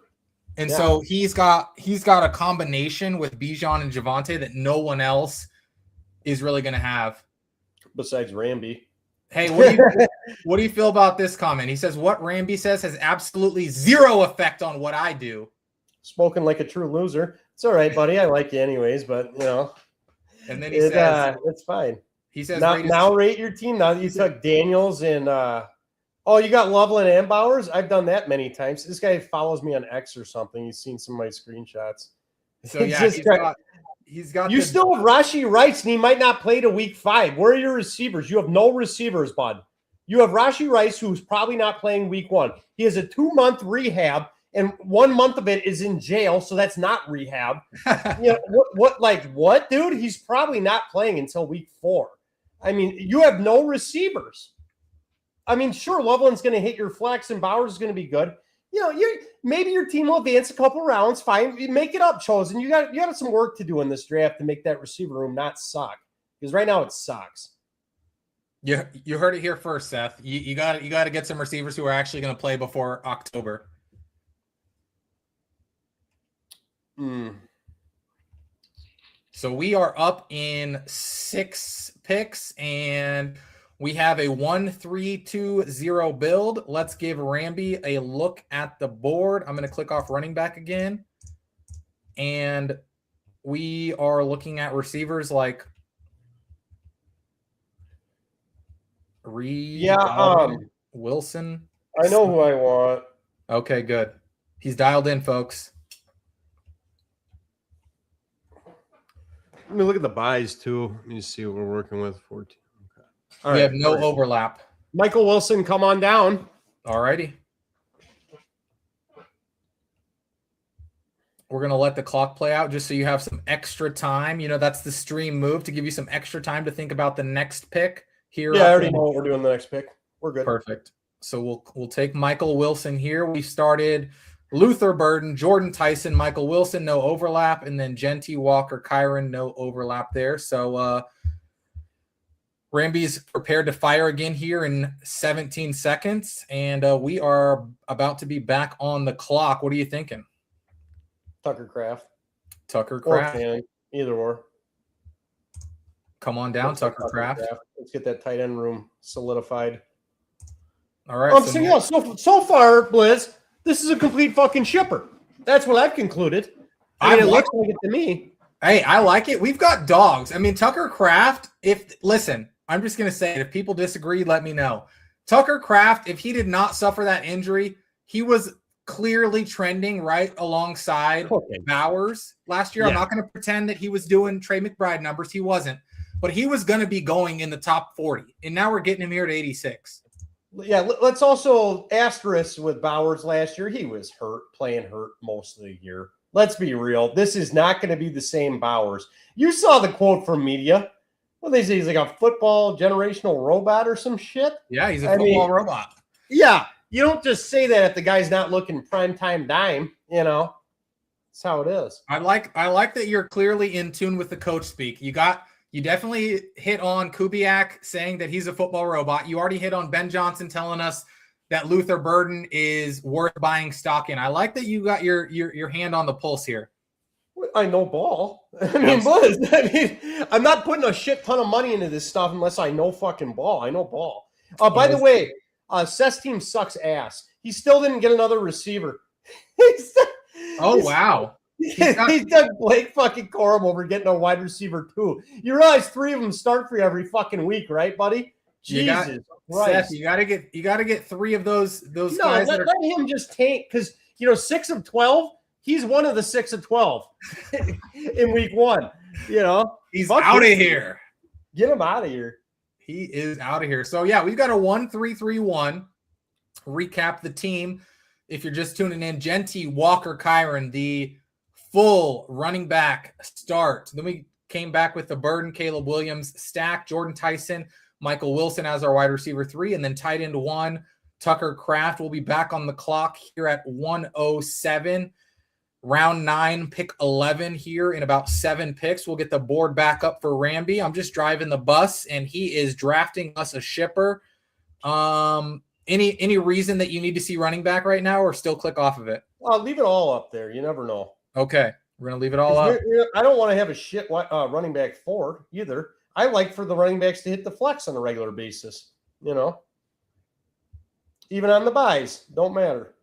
Speaker 1: And so he's got a combination with Bijan and Javonte that no one else is really going to have.
Speaker 2: Besides Ramby.
Speaker 1: Hey, what do you feel about this comment? He says, what Ramby says has absolutely zero effect on what I do.
Speaker 2: Spoken like a true loser. It's all right, buddy. I like you anyways, but
Speaker 1: And then he says,
Speaker 2: it's fine.
Speaker 1: He says,
Speaker 2: now rate your team. Now you took Daniels and you got Loveland and Bowers. I've done that many times. This guy follows me on X or something. He's seen some of my screenshots.
Speaker 1: So he's got.
Speaker 2: You still have Rashee Rice, and he might not play to week 5. Where are your receivers? You have no receivers, bud. You have Rashee Rice, who's probably not playing week 1. He has a 2-month rehab, and 1 month of it is in jail, so that's not rehab. What, dude? He's probably not playing until week 4. I mean, you have no receivers. I mean, sure, Loveland's going to hit your flex, and Bowers is going to be good. Maybe your team will advance a couple rounds. Fine, you make it up, Chosen. You got some work to do in this draft to make that receiver room not suck, because right now it sucks.
Speaker 1: You heard it here first, Seth. You got to get some receivers who are actually going to play before October. So we are up in 6 picks, and we have a 1-3-2-0 build. Let's give Ramby a look at the board. I'm going to click off running back again, and we are looking at receivers like Reed, Wilson.
Speaker 2: I know who I want.
Speaker 1: Okay, good. He's dialed in, folks.
Speaker 2: Let me look at the buys too. Let me see what we're working with. 14. Okay.
Speaker 1: We have no overlap.
Speaker 2: Michael Wilson, come on down.
Speaker 1: All righty. We're going to let the clock play out just so you have some extra time. That's the stream move, to give you some extra time to think about the next pick here.
Speaker 2: Yeah, I already know what we're doing the next pick. We're good.
Speaker 1: Perfect. So we'll take Michael Wilson here. We started Luther Burden, Jordan Tyson, Michael Wilson, no overlap, and then Genty, Walker, Kyron, no overlap there. So Ramby's prepared to fire again here in 17 seconds, and we are about to be back on the clock. What are you thinking?
Speaker 2: Tucker Kraft.
Speaker 1: Tucker Kraft.
Speaker 2: Either or.
Speaker 1: Come on down, Tucker Kraft.
Speaker 2: Let's get that tight end room solidified.
Speaker 1: All right.
Speaker 2: So far, Blizz, this is a complete fucking shipper. That's what I've concluded. It looks like it to me.
Speaker 1: Hey, I like it. We've got dogs. I mean, Tucker Kraft, listen, I'm just going to say it. If people disagree, let me know. Tucker Kraft, if he did not suffer that injury, he was clearly trending right alongside Bowers last year. Yeah. I'm not going to pretend that he was doing Trey McBride numbers. He wasn't. But he was going to be going in the top 40. And now we're getting him here at 86.
Speaker 2: Yeah, let's also asterisk with Bowers last year. He was playing hurt most of the year. Let's be real. This is not going to be the same Bowers. You saw the quote from media. Well, they say he's like a football generational robot or some shit.
Speaker 1: Yeah, he's a football robot.
Speaker 2: Yeah, you don't just say that if the guy's not looking primetime dime, That's how it is.
Speaker 1: I like that you're clearly in tune with the coach speak. You definitely hit on Kubiak saying that he's a football robot. You already hit on Ben Johnson telling us that Luther Burden is worth buying stock in. I like that you got your hand on the pulse here.
Speaker 2: I know ball. Buzz. I'm not putting a shit ton of money into this stuff unless I know fucking ball. I know ball. By the way, Seth's team sucks ass. He still didn't get another receiver.
Speaker 1: Wow.
Speaker 2: He's done Blake fucking Corum over getting a wide receiver too. You realize 3 of them start for you every fucking week, right, buddy? Jesus Christ.
Speaker 1: Seth, you gotta get 3 of those guys.
Speaker 2: Let him just tank, because 6 of 12. He's one of the 6 of 12 in week 1.
Speaker 1: He's out of here.
Speaker 2: Get him out of here.
Speaker 1: He is out of here. So yeah, we've got a 1-3-3-1. Recap the team. If you're just tuning in, Genty, Walker, Kyron, the full running back start. Then we came back with the Burden, Caleb Williams, Stack, Jordan Tyson, Michael Wilson as our wide receiver 3, and then tight end 1, Tucker Kraft. Will be back on the clock here at 1:07. Round 9, pick 11 here in about 7 picks. We'll get the board back up for Ramby. I'm just driving the bus, and he is drafting us a shipper. Any reason that you need to see running back right now, or still click off of it?
Speaker 2: I'll leave it all up there. You never know.
Speaker 1: Okay, we're going to leave it all up.
Speaker 2: I don't want to have a shit running back 4 either. I like for the running backs to hit the flex on a regular basis, Even on the buys, don't matter.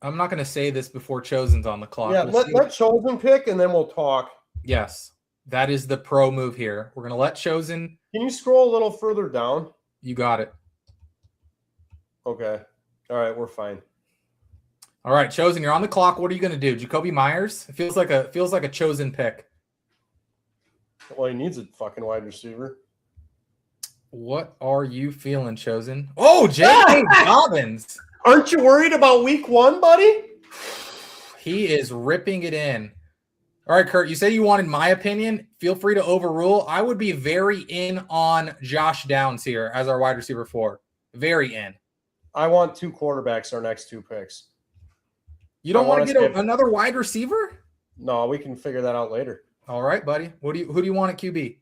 Speaker 1: I'm not going to say this before Chosen's on the clock.
Speaker 2: Yeah, let Chosen pick, and then we'll talk.
Speaker 1: Yes, that is the pro move here. We're going to let Chosen.
Speaker 2: Can you scroll a little further down?
Speaker 1: You got it.
Speaker 2: Okay. All right, we're fine.
Speaker 1: All right, Chosen, you're on the clock. What are you going to do? Jacoby Myers? It feels like a Chosen pick.
Speaker 2: Well, he needs a fucking wide receiver.
Speaker 1: What are you feeling, Chosen? Oh, J.K. Dobbins.
Speaker 2: Aren't you worried about week 1, buddy?
Speaker 1: He is ripping it in. All right, Kurt, you said you wanted my opinion. Feel free to overrule. I would be very in on Josh Downs here as our wide receiver 4. Very in.
Speaker 2: I want 2 quarterbacks our next 2 picks.
Speaker 1: You don't want to get another wide receiver?
Speaker 2: No, we can figure that out later.
Speaker 1: All right, buddy. Who do you want at QB?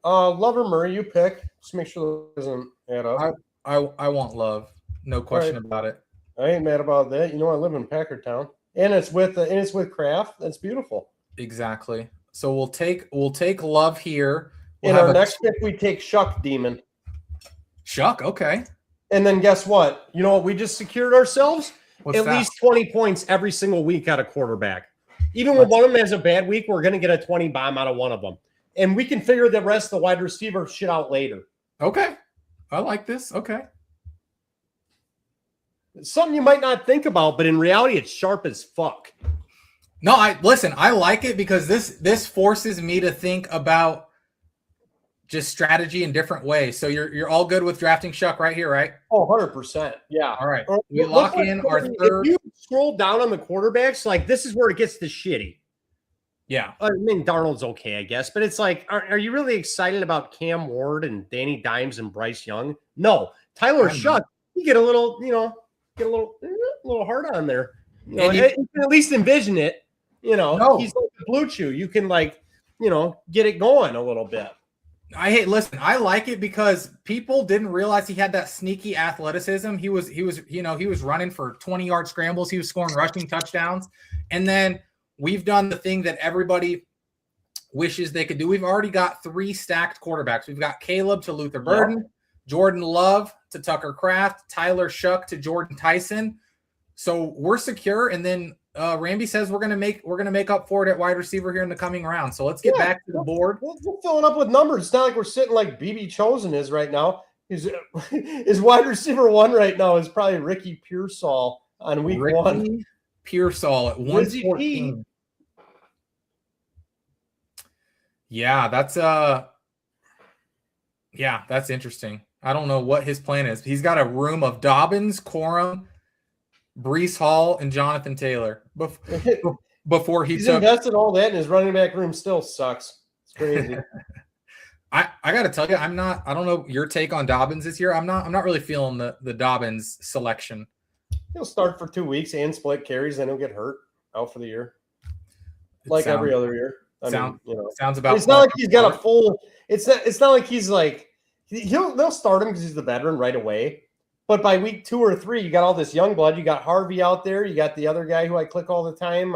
Speaker 2: Love or Murray, you pick. Just make sure it doesn't add up.
Speaker 1: I want Love. No question about it.
Speaker 2: I ain't mad about that. You know, I live in Packertown. And it's with Kraft. That's beautiful.
Speaker 1: Exactly. So we'll take Love here.
Speaker 2: In our next pick, we take Shuck Demon.
Speaker 1: Shuck, okay.
Speaker 2: And then guess what? You know what we just secured ourselves? At least 20 points every single week out of quarterback. Even when one of them has a bad week, we're going to get a 20 bomb out of one of them. And we can figure the rest of the wide receiver shit out later.
Speaker 1: Okay. I like this. Okay.
Speaker 2: It's something you might not think about, but in reality, it's sharp as fuck.
Speaker 1: No, I like it because this forces me to think about just strategy in different ways. So you're all good with drafting Shuck right here, right?
Speaker 2: Oh, 100%. Yeah.
Speaker 1: All right. We lock in our third.
Speaker 2: If you scroll down on the quarterbacks, like this is where it gets to shitty.
Speaker 1: Yeah.
Speaker 2: I mean, Darnold's okay, I guess, but it's like, are you really excited about Cam Ward and Danny Dimes and Bryce Young? No. Tyler Shuck, you get a little, hard on there. You can at least envision it. He's like a Blue Chew. You can get it going a little bit.
Speaker 1: I like it because people didn't realize he had that sneaky athleticism. He was running for 20-yard scrambles. He was scoring rushing touchdowns. And then we've done the thing that everybody wishes they could do. We've already got 3 stacked quarterbacks. We've got Caleb to Luther Burden, Jordan Love to Tucker Kraft, Tyler Shuck to Jordan Tyson. So we're secure. And then Ramby says we're gonna make up for it at wide receiver here in the coming round. So let's get back to the board.
Speaker 2: We're filling up with numbers. It's not like we're sitting like BB Chosen is right now. His wide receiver 1 right now is probably Ricky Pearsall on week 1.
Speaker 1: Pearsall at 114. Yeah, that's interesting. I don't know what his plan is. He's got a room of Dobbins, Corum, Breece Hall, and Jonathan Taylor before he's
Speaker 2: invested all that, and his running back room still sucks. It's crazy.
Speaker 1: I got to tell you, I don't know your take on Dobbins this year. I'm not really feeling the Dobbins selection.
Speaker 2: He'll start for 2 weeks and split carries, then he'll get hurt out for the year, every other year.
Speaker 1: Sounds about.
Speaker 2: It's not like he's got a full. It's not like he's like they'll start him because he's the veteran right away. But by week 2 or 3, you got all this young blood. You got Harvey out there. You got the other guy who I click all the time.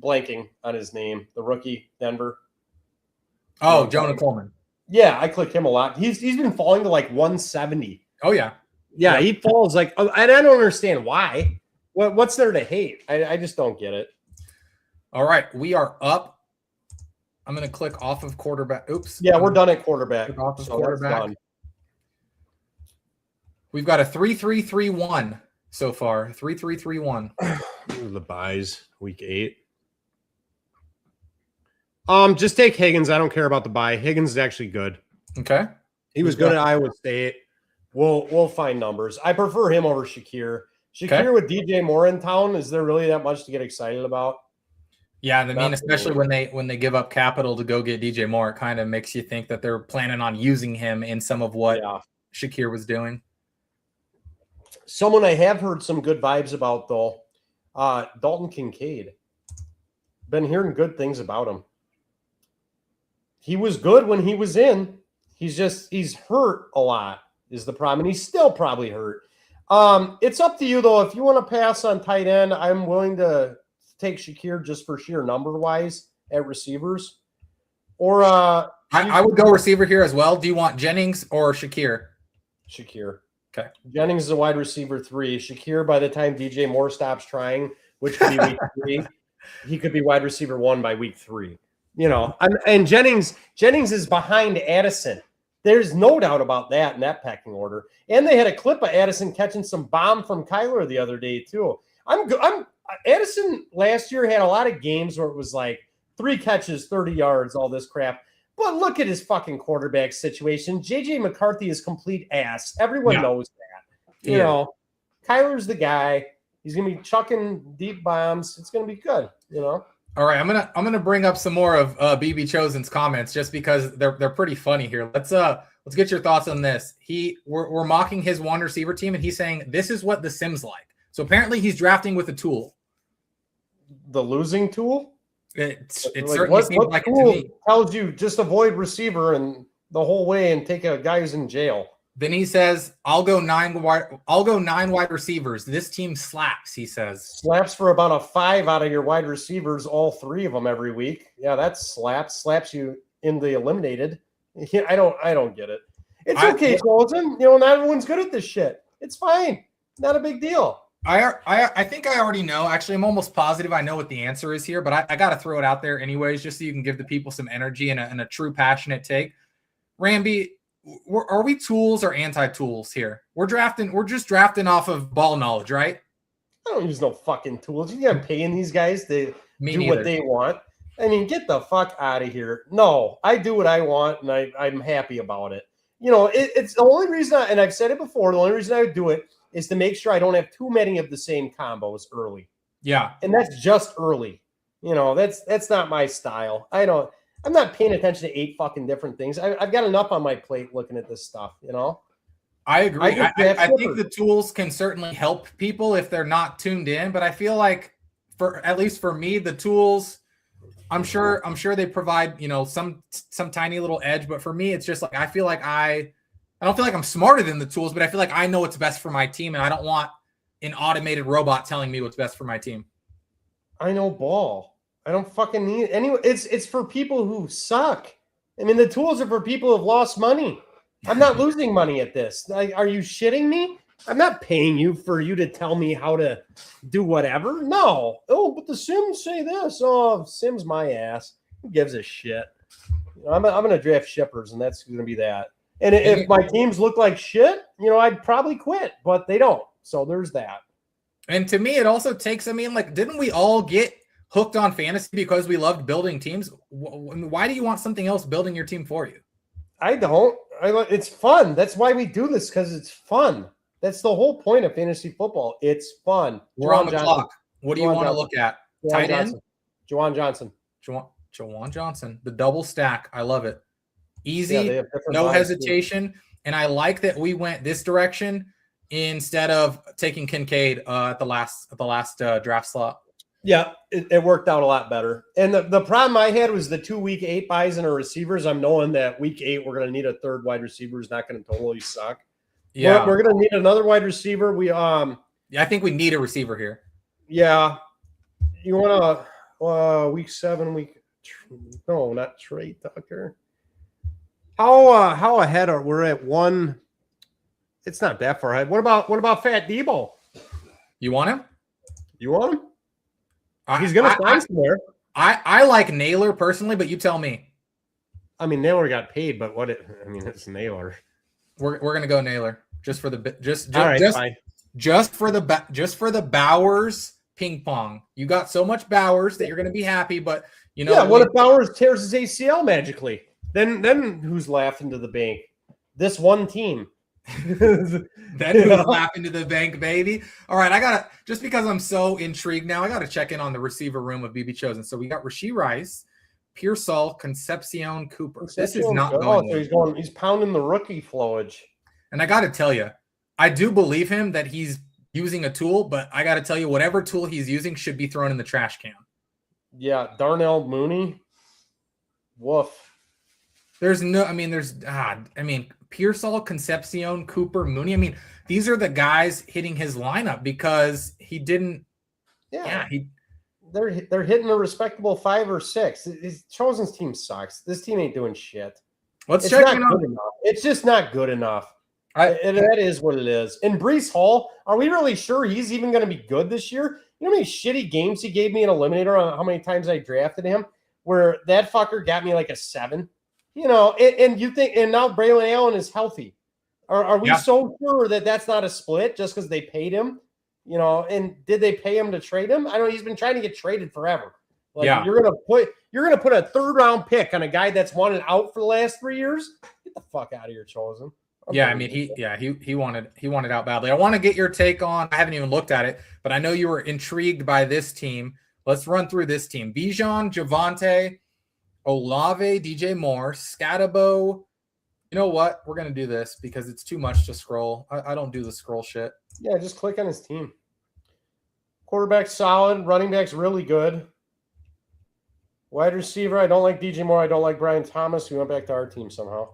Speaker 2: Blanking on his name, the rookie, Denver.
Speaker 1: Oh, Jonah Coleman.
Speaker 2: Yeah, I click him a lot. He's been falling to like 170.
Speaker 1: Oh yeah.
Speaker 2: Yeah, he falls and I don't understand why. What's there to hate? I just don't get it.
Speaker 1: All right, we are up. I'm going to click off of quarterback. Oops.
Speaker 2: Yeah, we're done at quarterback.
Speaker 1: Off of quarterback. We've got a 3-3-3-1 so far. 3-3-3-1.
Speaker 2: The buys week 8. Just take Higgins. I don't care about the buy. Higgins is actually good.
Speaker 1: Okay.
Speaker 2: He was good at Iowa State. We'll find numbers. I prefer him over Shakir. Shakir with DJ Moore in town, is there really that much to get excited about?
Speaker 1: Yeah, I mean, especially when they give up capital to go get DJ Moore, it kind of makes you think that they're planning on using him in some of what Shakir was doing.
Speaker 2: Someone I have heard some good vibes about, though, Dalton Kincaid. Been hearing good things about him. He was good when he was in. He's hurt a lot is the problem, and he's still probably hurt. It's up to you, though. If you want to pass on tight end, I'm willing to take Shakir just for sheer number-wise at receivers. Or
Speaker 1: I would go receiver here as well. Do you want Jennings or Shakir?
Speaker 2: Shakir.
Speaker 1: Okay.
Speaker 2: Jennings is a wide receiver 3. Shakir, by the time DJ Moore stops trying, which could be week 3, he could be wide receiver 1 by week 3. And Jennings is behind Addison. There's no doubt about that in that pecking order. And they had a clip of Addison catching some bomb from Kyler the other day too. Addison last year had a lot of games where it was like 3 catches, 30 yards, all this crap. But look at his fucking quarterback situation. JJ McCarthy is complete ass. Everyone knows that. You know, Kyler's the guy. He's gonna be chucking deep bombs. It's gonna be good. You know.
Speaker 1: All right, I'm gonna bring up some more of BB Chosen's comments just because they're pretty funny here. Let's get your thoughts on this. We're mocking his one receiver team, and he's saying this is what the Sim's like. So apparently he's drafting with a tool.
Speaker 2: The losing tool?
Speaker 1: It
Speaker 2: like
Speaker 1: certainly seems like it to me.
Speaker 2: Tells you just avoid receiver and the whole way and take a guy who's in jail.
Speaker 1: Then he says, I'll go nine wide receivers. This team slaps, he says.
Speaker 2: Slaps for about a 5 out of your wide receivers, all 3 of them every week. Yeah, that slaps you in the eliminated. Yeah, I don't get it. It's okay, Colton. You know, not everyone's good at this shit. It's fine. Not a big deal.
Speaker 1: I think I already know. Actually, I'm almost positive I know what the answer is here, but I got to throw it out there anyways, just so you can give the people some energy and a true passionate take. Ramby, are we tools or anti-tools here? We're just drafting off of ball knowledge, right?
Speaker 2: I don't use no fucking tools. You're paying these guys to do what they want. I mean, get the fuck out of here. No, I do what I want, and I'm happy about it. You know, it's the only reason, and I've said it before, the only reason I would do it is to make sure I don't have too many of the same combos early.
Speaker 1: Yeah.
Speaker 2: And that's just early. You know, that's not my style. I'm not paying attention to 8 fucking different things. I've got enough on my plate looking at this stuff, you know?
Speaker 1: I agree. I think the tools can certainly help people if they're not tuned in, but I feel like at least for me, the tools, I'm sure they provide, you know, some tiny little edge, but for me, it's just like, I feel like I don't feel like I'm smarter than the tools, but I feel like I know what's best for my team, and I don't want an automated robot telling me what's best for my team.
Speaker 2: I know ball. I don't fucking need it. Anyway, it's for people who suck. I mean, the tools are for people who have lost money. I'm not losing money at this. Are you shitting me? I'm not paying you for you to tell me how to do whatever. No. Oh, but the Sims say this. Oh, Sims my ass. Who gives a shit? You know, I'm going to draft shippers, and that's going to be that. And if my teams look like shit, you know, I'd probably quit, but they don't. So there's that. And
Speaker 1: to me, it also takes, didn't we all get hooked on fantasy because we loved building teams? Why do you want something else building your team for you?
Speaker 2: I don't. It's fun. That's why we do this, because it's fun. That's the whole point of fantasy football. It's fun.
Speaker 1: We're on the clock. What do you want to look at? Tight end?
Speaker 2: Juwan Johnson.
Speaker 1: Juwan Johnson. The double stack. I love it. Easy, no hesitation. And I like that we went this direction instead of taking Kincaid at the last draft slot.
Speaker 2: Yeah, it worked out a lot better. And the problem I had was the 2 week 8 buys in our receivers. I'm knowing that week 8 we're going to need a third wide receiver who's not going to totally suck. Yeah, we're going to need another wide receiver. I
Speaker 1: think we need a receiver here.
Speaker 2: Yeah, you want to week 7 no, not Trey Tucker. How ahead are we're at 1? It's not that far ahead. What about Fat Debo?
Speaker 1: You want him?
Speaker 2: You want him? He's going to sign somewhere.
Speaker 1: I like Naylor personally, but you tell me.
Speaker 2: I mean, Naylor got paid, but it's Naylor.
Speaker 1: We're going to go Naylor just for the just for the Bowers ping pong. You got so much Bowers that you're going to be happy, but you know.
Speaker 2: Yeah, what if Bowers tears his ACL magically? Then who's laughing to the bank? This one team.
Speaker 1: That is laughing to the bank, baby. All right, just because I'm so intrigued now, I gotta check in on the receiver room of BB Chosen. So we got Rashee Rice, Pearsall, Concepcion, Cooper. This is not going.
Speaker 2: So he's pounding the rookie flowage.
Speaker 1: And I gotta tell you, I do believe him that he's using a tool, but I gotta tell you, whatever tool he's using should be thrown in the trash can.
Speaker 2: Yeah, Darnell Mooney. Woof.
Speaker 1: Pearsall, Concepcion, Cooper, Mooney. These are the guys hitting his lineup because he didn't.
Speaker 2: Yeah, they're hitting a respectable 5 or 6. His Chosen's team sucks. This team ain't doing shit.
Speaker 1: Let's check in on.
Speaker 2: It's just not good enough. That is what it is. And Breece Hall, are we really sure he's even going to be good this year? You know how many shitty games he gave me in Eliminator on how many times I drafted him, where that fucker got me like a 7. You know, and you think, and now Braylon Allen is healthy. Are we so sure that that's not a split just because they paid him? You know, and did they pay him to trade him? I know he's been trying to get traded forever. Like
Speaker 1: Yeah.
Speaker 2: you're gonna put a 3rd round pick on a guy that's wanted out for the last 3 years. Get the fuck out of here, Chosen.
Speaker 1: Yeah, I mean he wanted out badly. I want to get your take on. I haven't even looked at it, but I know you were intrigued by this team. Let's run through this team: Bijan, Javante, Olave, DJ Moore, Scatabo. You know what? We're gonna do this because it's too much to scroll. I don't do the scroll shit.
Speaker 2: Yeah, just click on his team. Quarterback solid, running back's really good. Wide receiver, I don't like DJ Moore. I don't like Brian Thomas. We went back to our team somehow.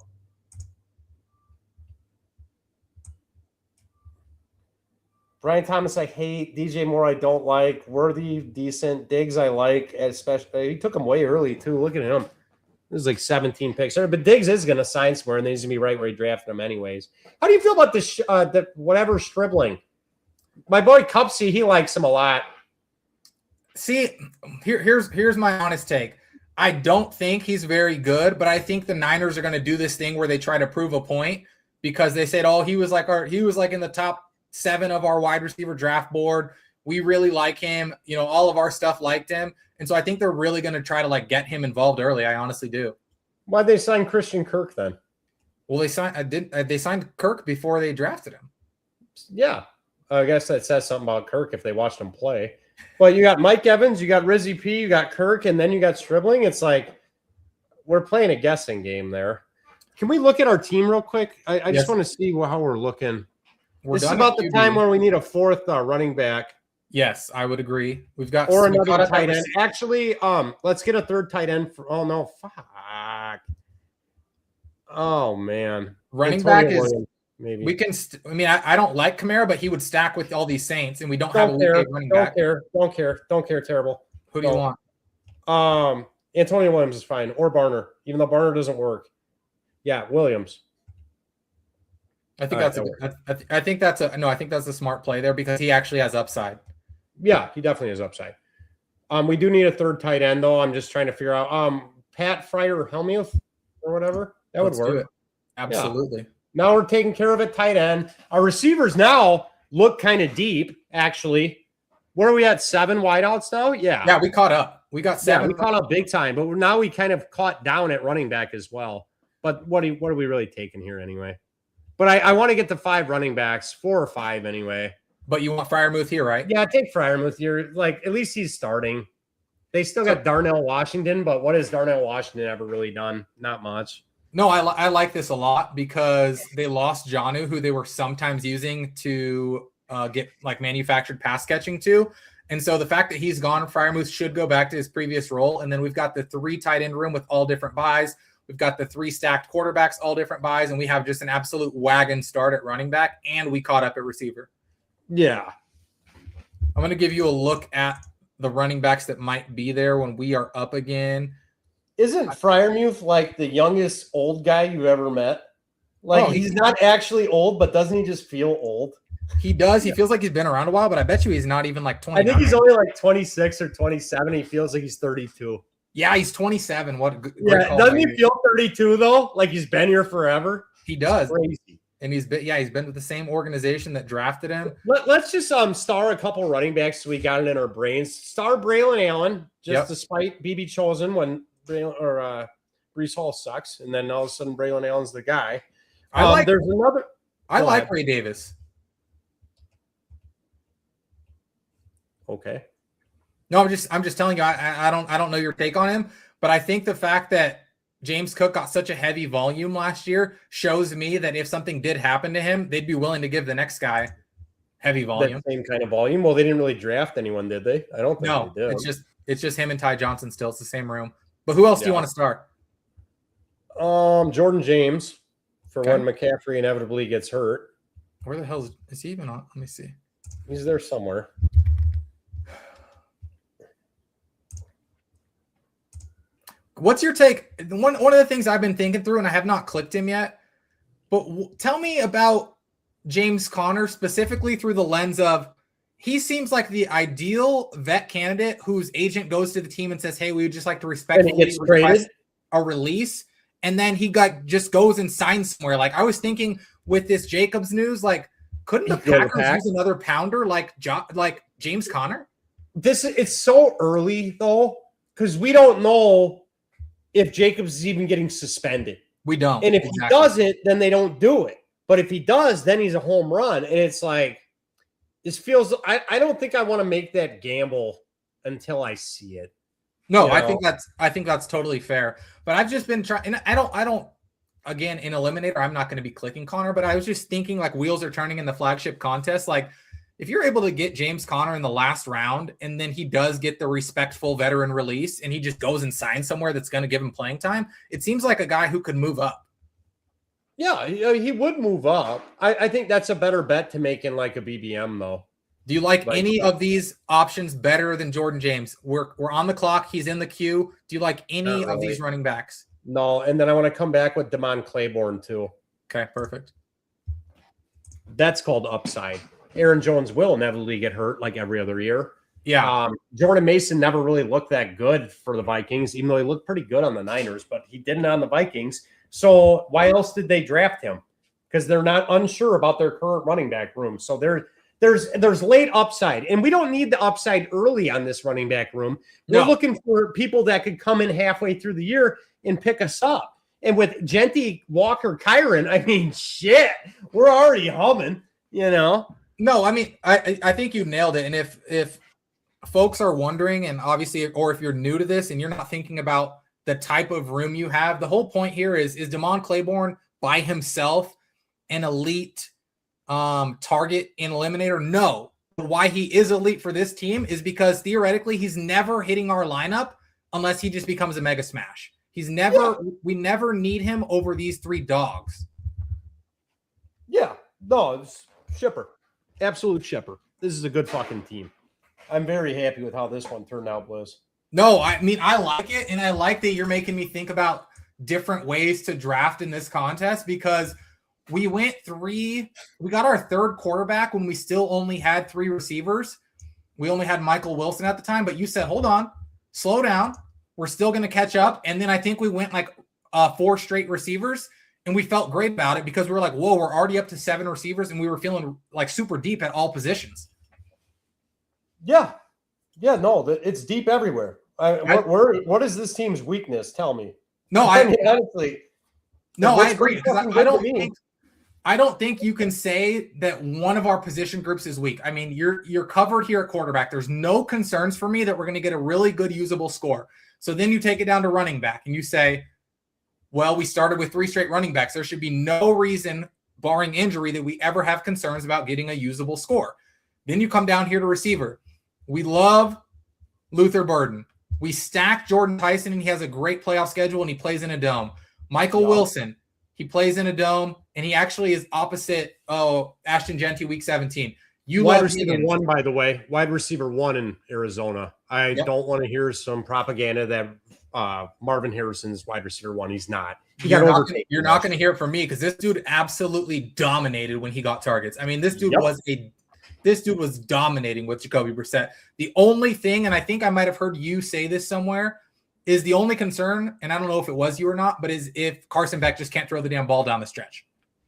Speaker 2: Brian Thomas, I hate. DJ Moore, I don't like. Worthy, decent. Diggs, I like. Especially, he took him way early, too. Look at him. It was like 17 picks. But Diggs is going to sign somewhere, and he's going to be right where he drafted him anyways. How do you feel about this, whatever Stribling? My boy Cupsy, he likes him a lot.
Speaker 1: See, here's my honest take. I don't think he's very good, but I think the Niners are going to do this thing where they try to prove a point because they said, "Oh, he was like in the top 7 of our wide receiver draft board. We really like him. You know, all of our stuff liked him." And so I think they're really going to try to like get him involved early. I honestly do.
Speaker 2: Why'd they sign Christian Kirk then?
Speaker 1: Well, they signed Kirk before they drafted him.
Speaker 2: Yeah. I guess that says something about Kirk if they watched him play. But you got Mike Evans, you got Rizzy P, you got Kirk, and then you got Stribling. It's like we're playing a guessing game there. Can we look at our team real quick? I just want to see how we're looking. This is about the time when we need a 4th running back.
Speaker 1: Yes, I would agree. We've got
Speaker 2: or another tight end. Actually, let's get a 3rd tight end. Oh no, fuck. Oh man,
Speaker 1: running back is maybe we can. I don't like Kamara, but he would stack with all these Saints, and we don't have a week 8 running back.
Speaker 2: Don't care. Terrible.
Speaker 1: Who do you want?
Speaker 2: Antonio Williams is fine, or Barner, even though Barner doesn't work. Yeah, Williams.
Speaker 1: I think I think that's a smart play there because he actually has upside.
Speaker 2: Yeah, he definitely has upside. We do need a 3rd tight end though. I'm just trying to figure out Pat Fryer Helmuth or whatever. That would work.
Speaker 1: Absolutely.
Speaker 2: Yeah. Now we're taking care of it tight end. Our receivers now look kind of deep, actually. Where are we at? 7 wideouts now? Yeah.
Speaker 1: Yeah, we caught up. We got 7.
Speaker 2: Yeah, we caught up big time, but now we kind of caught down at running back as well. But what are we really taking here anyway? But I want to get to 5 running backs, 4 or 5 anyway.
Speaker 1: But you want Freiermuth here, right?
Speaker 2: Yeah, take Freiermuth here. Like, at least he's starting. They still got Darnell Washington, but what has Darnell Washington ever really done? Not much.
Speaker 1: No, I like this a lot because they lost Jonnu, who they were sometimes using to get like manufactured pass catching to. And so the fact that he's gone, Freiermuth should go back to his previous role. And then we've got the 3 tight end room with all different buys. We've got the 3 stacked quarterbacks, all different buys. And we have just an absolute wagon start at running back. And we caught up at receiver.
Speaker 2: Yeah.
Speaker 1: I'm going to give you a look at the running backs that might be there when we are up again.
Speaker 2: Isn't Freiermuth like the youngest old guy you've ever met? Like he's not actually old, but doesn't he just feel old?
Speaker 1: He does. He feels like he's been around a while, but I bet you he's not even like 20.
Speaker 2: I think he's only like 26 or 27. He feels like he's 32.
Speaker 1: Yeah, he's 27.
Speaker 2: Doesn't he feel 32 though? Like he's been here forever.
Speaker 1: He does.
Speaker 2: Crazy.
Speaker 1: And he's been with the same organization that drafted him.
Speaker 2: Let's just star a couple running backs so we got it in our brains. Star Braylon Allen, despite BB chosen when Breece Hall sucks, and then all of a sudden Braylon Allen's the guy. There's another.
Speaker 1: I like Ray Davis.
Speaker 2: Okay.
Speaker 1: No, I'm just telling you. I don't know your take on him, but I think the fact that James Cook got such a heavy volume last year shows me that if something did happen to him, they'd be willing to give the next guy heavy volume.
Speaker 2: That same kind of volume. Well, they didn't really draft anyone, did they? I don't think they did.
Speaker 1: It's just him and Ty Johnson still. It's the same room. But who else do you want to start?
Speaker 2: Jordan James for when McCaffrey inevitably gets hurt.
Speaker 1: Where the hell is he even on? Let me see.
Speaker 2: He's there somewhere.
Speaker 1: What's your take? One of the things I've been thinking through, and I have not clicked him yet, but tell me about James Conner specifically through the lens of he seems like the ideal vet candidate whose agent goes to the team and says, "Hey, we would just like to respectfully request a release," and then he just goes and signs somewhere. Like I was thinking with this Jacobs news, like couldn't the Packers use another pounder like James Conner?
Speaker 2: It's so early though. because we don't know if Jacobs is even getting suspended.
Speaker 1: We don't.
Speaker 2: And if he doesn't, then they don't do it. But if he does, then he's a home run. And it's like, this feels, I don't think I want to make that gamble until I see it.
Speaker 1: No, you know? I think that's totally fair. But I've just been trying, and I don't, again, in Eliminator, I'm not going to be clicking Connor, but I was just thinking like wheels are turning in the flagship contest. Like if you're able to get James Conner in the last round and then he does get the respectful veteran release and he just goes and signs somewhere that's going to give him playing time, it seems like a guy who could move up.
Speaker 2: Yeah, he would move up. I think that's a better bet to make in like a BBM though.
Speaker 1: Do you like any of these options better than Jordan James? We're on the clock. He's in the queue. Do you like any of these running backs?
Speaker 2: No, and then I want to come back with Damon Claiborne too.
Speaker 1: Okay, perfect.
Speaker 2: That's called upside. Aaron Jones will inevitably get hurt like every other year.
Speaker 1: Yeah.
Speaker 2: Jordan Mason never really looked that good for the Vikings, even though he looked pretty good on the Niners, but he didn't on the Vikings. So why else did they draft him? Because they're not unsure about their current running back room. So there's late upside, and we don't need the upside early on this running back room. We're looking for people that could come in halfway through the year and pick us up. And with Genty, Walker, Kyron, I mean, shit, we're already humming, you know?
Speaker 1: No, I mean, I think you nailed it. And if folks are wondering, and obviously, or if you're new to this and you're not thinking about the type of room you have, the whole point here is Damon Claiborne by himself an elite target in Eliminator? No. But why he is elite for this team is because theoretically he's never hitting our lineup unless he just becomes a mega smash. We never need him over these three dogs.
Speaker 2: Yeah, no, it's shipper. Absolute shipper. This is a good fucking team. I'm very happy with how this one turned out, Blizz.
Speaker 1: No, I mean, I like it, and I like that you're making me think about different ways to draft in this contest because we got our third quarterback when we still only had three receivers. We only had Michael Wilson at the time, but you said, hold on, slow down. We're still going to catch up. And then I think we went like 4 straight receivers, and we felt great about it because we were like, whoa, we're already up to 7 receivers, and we were feeling like super deep at all positions.
Speaker 2: Yeah. Yeah, no, it's deep everywhere. What is this team's weakness? Tell me.
Speaker 1: No,
Speaker 2: honestly.
Speaker 1: No, I agree. Because I don't think you can say that one of our position groups is weak. I mean, you're covered here at quarterback. There's no concerns for me that we're going to get a really good usable score. So then you take it down to running back and you say, well, we started with 3 straight running backs. There should be no reason, barring injury, that we ever have concerns about getting a usable score. Then you come down here to receiver. We love Luther Burden. We stack Jordan Tyson, and he has a great playoff schedule, and he plays in a dome. Michael Wilson, he plays in a dome, and he actually is opposite Ashton Genty week 17.
Speaker 2: Wide receiver 1, by the way. Wide receiver 1 in Arizona. I don't want to hear some propaganda that Marvin Harrison's wide receiver 1. He's not.
Speaker 1: You're not going to hear it from me because this dude absolutely dominated when he got targets. I mean, this dude was dominating with Jacoby Brissett. The only thing, and I think I might have heard you say this somewhere, is the only concern, and I don't know if it was you or not, but is if Carson Beck just can't throw the damn ball down the stretch.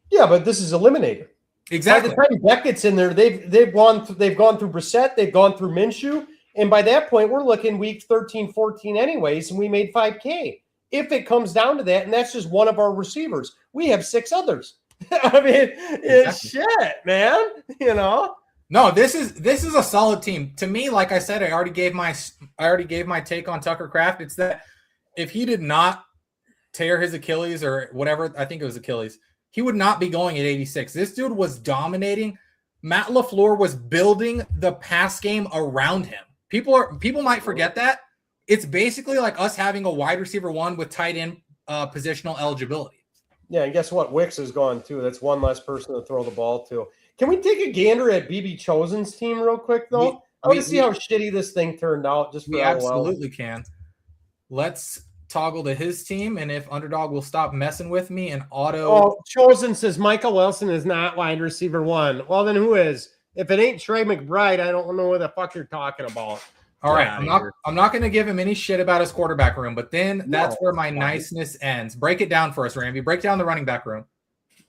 Speaker 2: Yeah, but this is Eliminator.
Speaker 1: Exactly.
Speaker 2: By the time Beck gets in there, they've gone through Brissett, they've gone through Minshew, and by that point, we're looking week 13, 14 anyways, and we made $5K. If it comes down to that, and that's just one of our receivers, we have 6 others. I mean, it's shit, man. You know.
Speaker 1: No, this is a solid team. To me, like I said, I already gave my take on Tucker Kraft. It's that if he did not tear his Achilles or whatever, I think it was Achilles, he would not be going at 86. This dude was dominating. Matt LaFleur was building the pass game around him. People might forget that. It's basically like us having a wide receiver 1 with tight end positional eligibility.
Speaker 2: Yeah, and guess what? Wicks is gone too. That's one less person to throw the ball to. Can we take a gander at BB Chosen's team real quick, though? I want to see how shitty this thing turned out.
Speaker 1: We absolutely can. Let's toggle to his team, and if Underdog will stop messing with me and auto.
Speaker 2: Oh, Chosen says Michael Wilson is not wide receiver 1. Well, then who is? If it ain't Trey McBride, I don't know what the fuck you're talking about.
Speaker 1: All right, I'm not going to give him any shit about his quarterback room, but then that's where my niceness ends. Break it down for us, Ramby. Break down the running back room.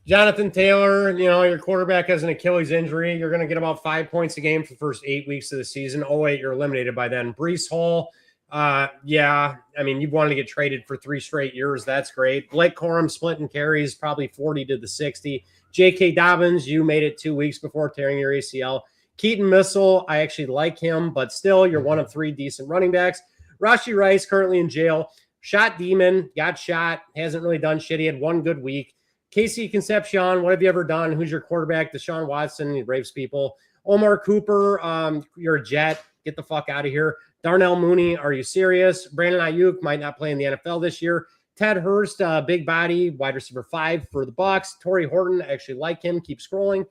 Speaker 2: Jonathan Taylor, your quarterback has an Achilles injury. You're going to get about 5 points a game for the first 8 weeks of the season. Oh, wait, you're eliminated by then. Breece Hall, Yeah. I mean, you've wanted to get traded for 3 straight years. That's great. Blake Corum splitting carries, probably 40 to the 60. J.K. Dobbins, you made it 2 weeks before tearing your ACL. Keaton Missile, I actually like him, but still, you're one of 3 decent running backs. Rashi Rice, currently in jail. Shot Demon, got shot, hasn't really done shit. He had 1 good week. Casey Concepcion, what have you ever done? Who's your quarterback? Deshaun Watson, he raves people. Omar Cooper, you're a Jet. Get the fuck out of here. Darnell Mooney, are you serious? Brandon Ayuk might not play in the NFL this year. Ted Hurst, big body, wide receiver 5 for the Bucs. Torrey Horton, I actually like him. Keep scrolling.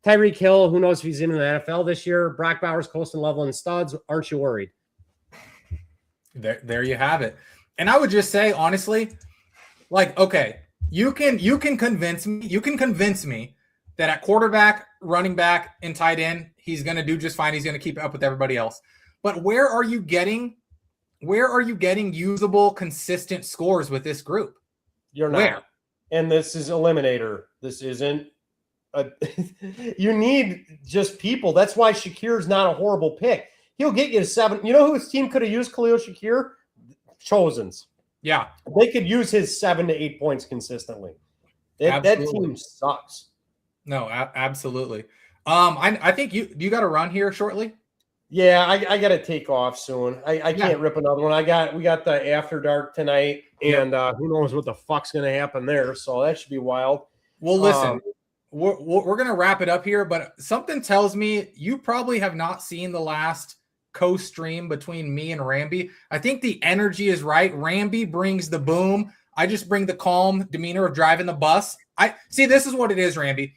Speaker 2: Tyreek Hill, who knows if he's in the NFL this year. Brock Bowers, Colston Loveland, studs. Aren't you worried?
Speaker 1: There you have it. And I would just say, honestly, like, okay, you can convince me that at quarterback, running back, and tight end, he's going to do just fine. He's going to keep up with everybody else. But where are you getting usable, consistent scores with this group?
Speaker 2: You're not.
Speaker 1: Where?
Speaker 2: And this is Eliminator. This isn't you need just people. That's why Shakir's not a horrible pick. He'll get you to 7. You know who his team could have used Khalil Shakir? Chosen's.
Speaker 1: Yeah.
Speaker 2: They could use his 7 to 8 points consistently. That team sucks.
Speaker 1: No, absolutely. I think you got to run here shortly.
Speaker 2: Yeah, I got to take off soon. I can't rip another one. We got the After Dark tonight, and who knows what the fuck's going to happen there. So that should be wild.
Speaker 1: Well, listen, we're going to wrap it up here, but something tells me you probably have not seen the last co-stream between me and Ramby. I think the energy is right. Ramby brings the boom. I just bring the calm demeanor of driving the bus. This is what it is, Ramby.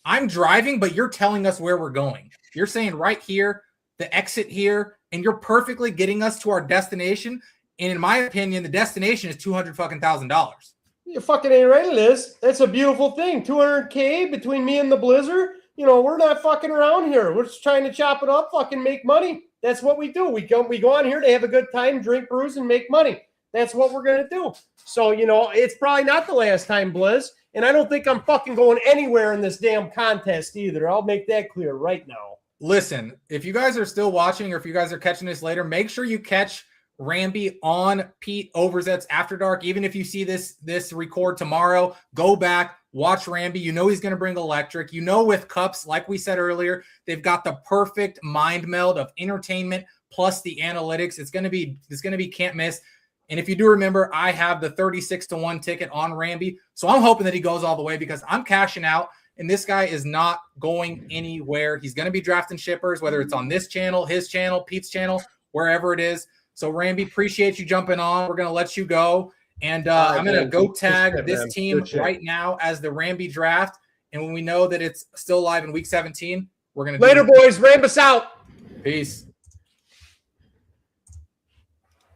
Speaker 1: I'm driving, but you're telling us where we're going. You're saying right here, the exit here, and you're perfectly getting us to our destination. And in my opinion, the destination is $200,000.
Speaker 2: You fucking ain't right, Liz. That's a beautiful thing. $200K between me and the Blizzard. You know, we're not fucking around here. We're just trying to chop it up, fucking make money. That's what we do. We go on here to have a good time, drink brews, and make money. That's what we're going to do. So, you know, it's probably not the last time, Blizz. And I don't think I'm fucking going anywhere in this damn contest either. I'll make that clear right now.
Speaker 1: Listen, if you guys are still watching or if you guys are catching this later, make sure you catch Ramby on Pete Overzet's After Dark. Even if you see this record tomorrow, go back, watch Ramby. You know he's going to bring electric. You know with Cups, like we said earlier, they've got the perfect mind meld of entertainment plus the analytics. It's going to be can't miss. And if you do remember, I have the 36-1 ticket on Ramby. So I'm hoping that he goes all the way because I'm cashing out. And this guy is not going anywhere. He's going to be drafting shippers, whether it's on this channel, his channel, Pete's channel, wherever it is. So, Ramby, appreciate you jumping on. We're going to let you go. And I'm going to go tag this team right now as the Ramby draft. And when we know that it's still live in week 17, we're going to
Speaker 2: later, boys. Rambus out.
Speaker 1: Peace.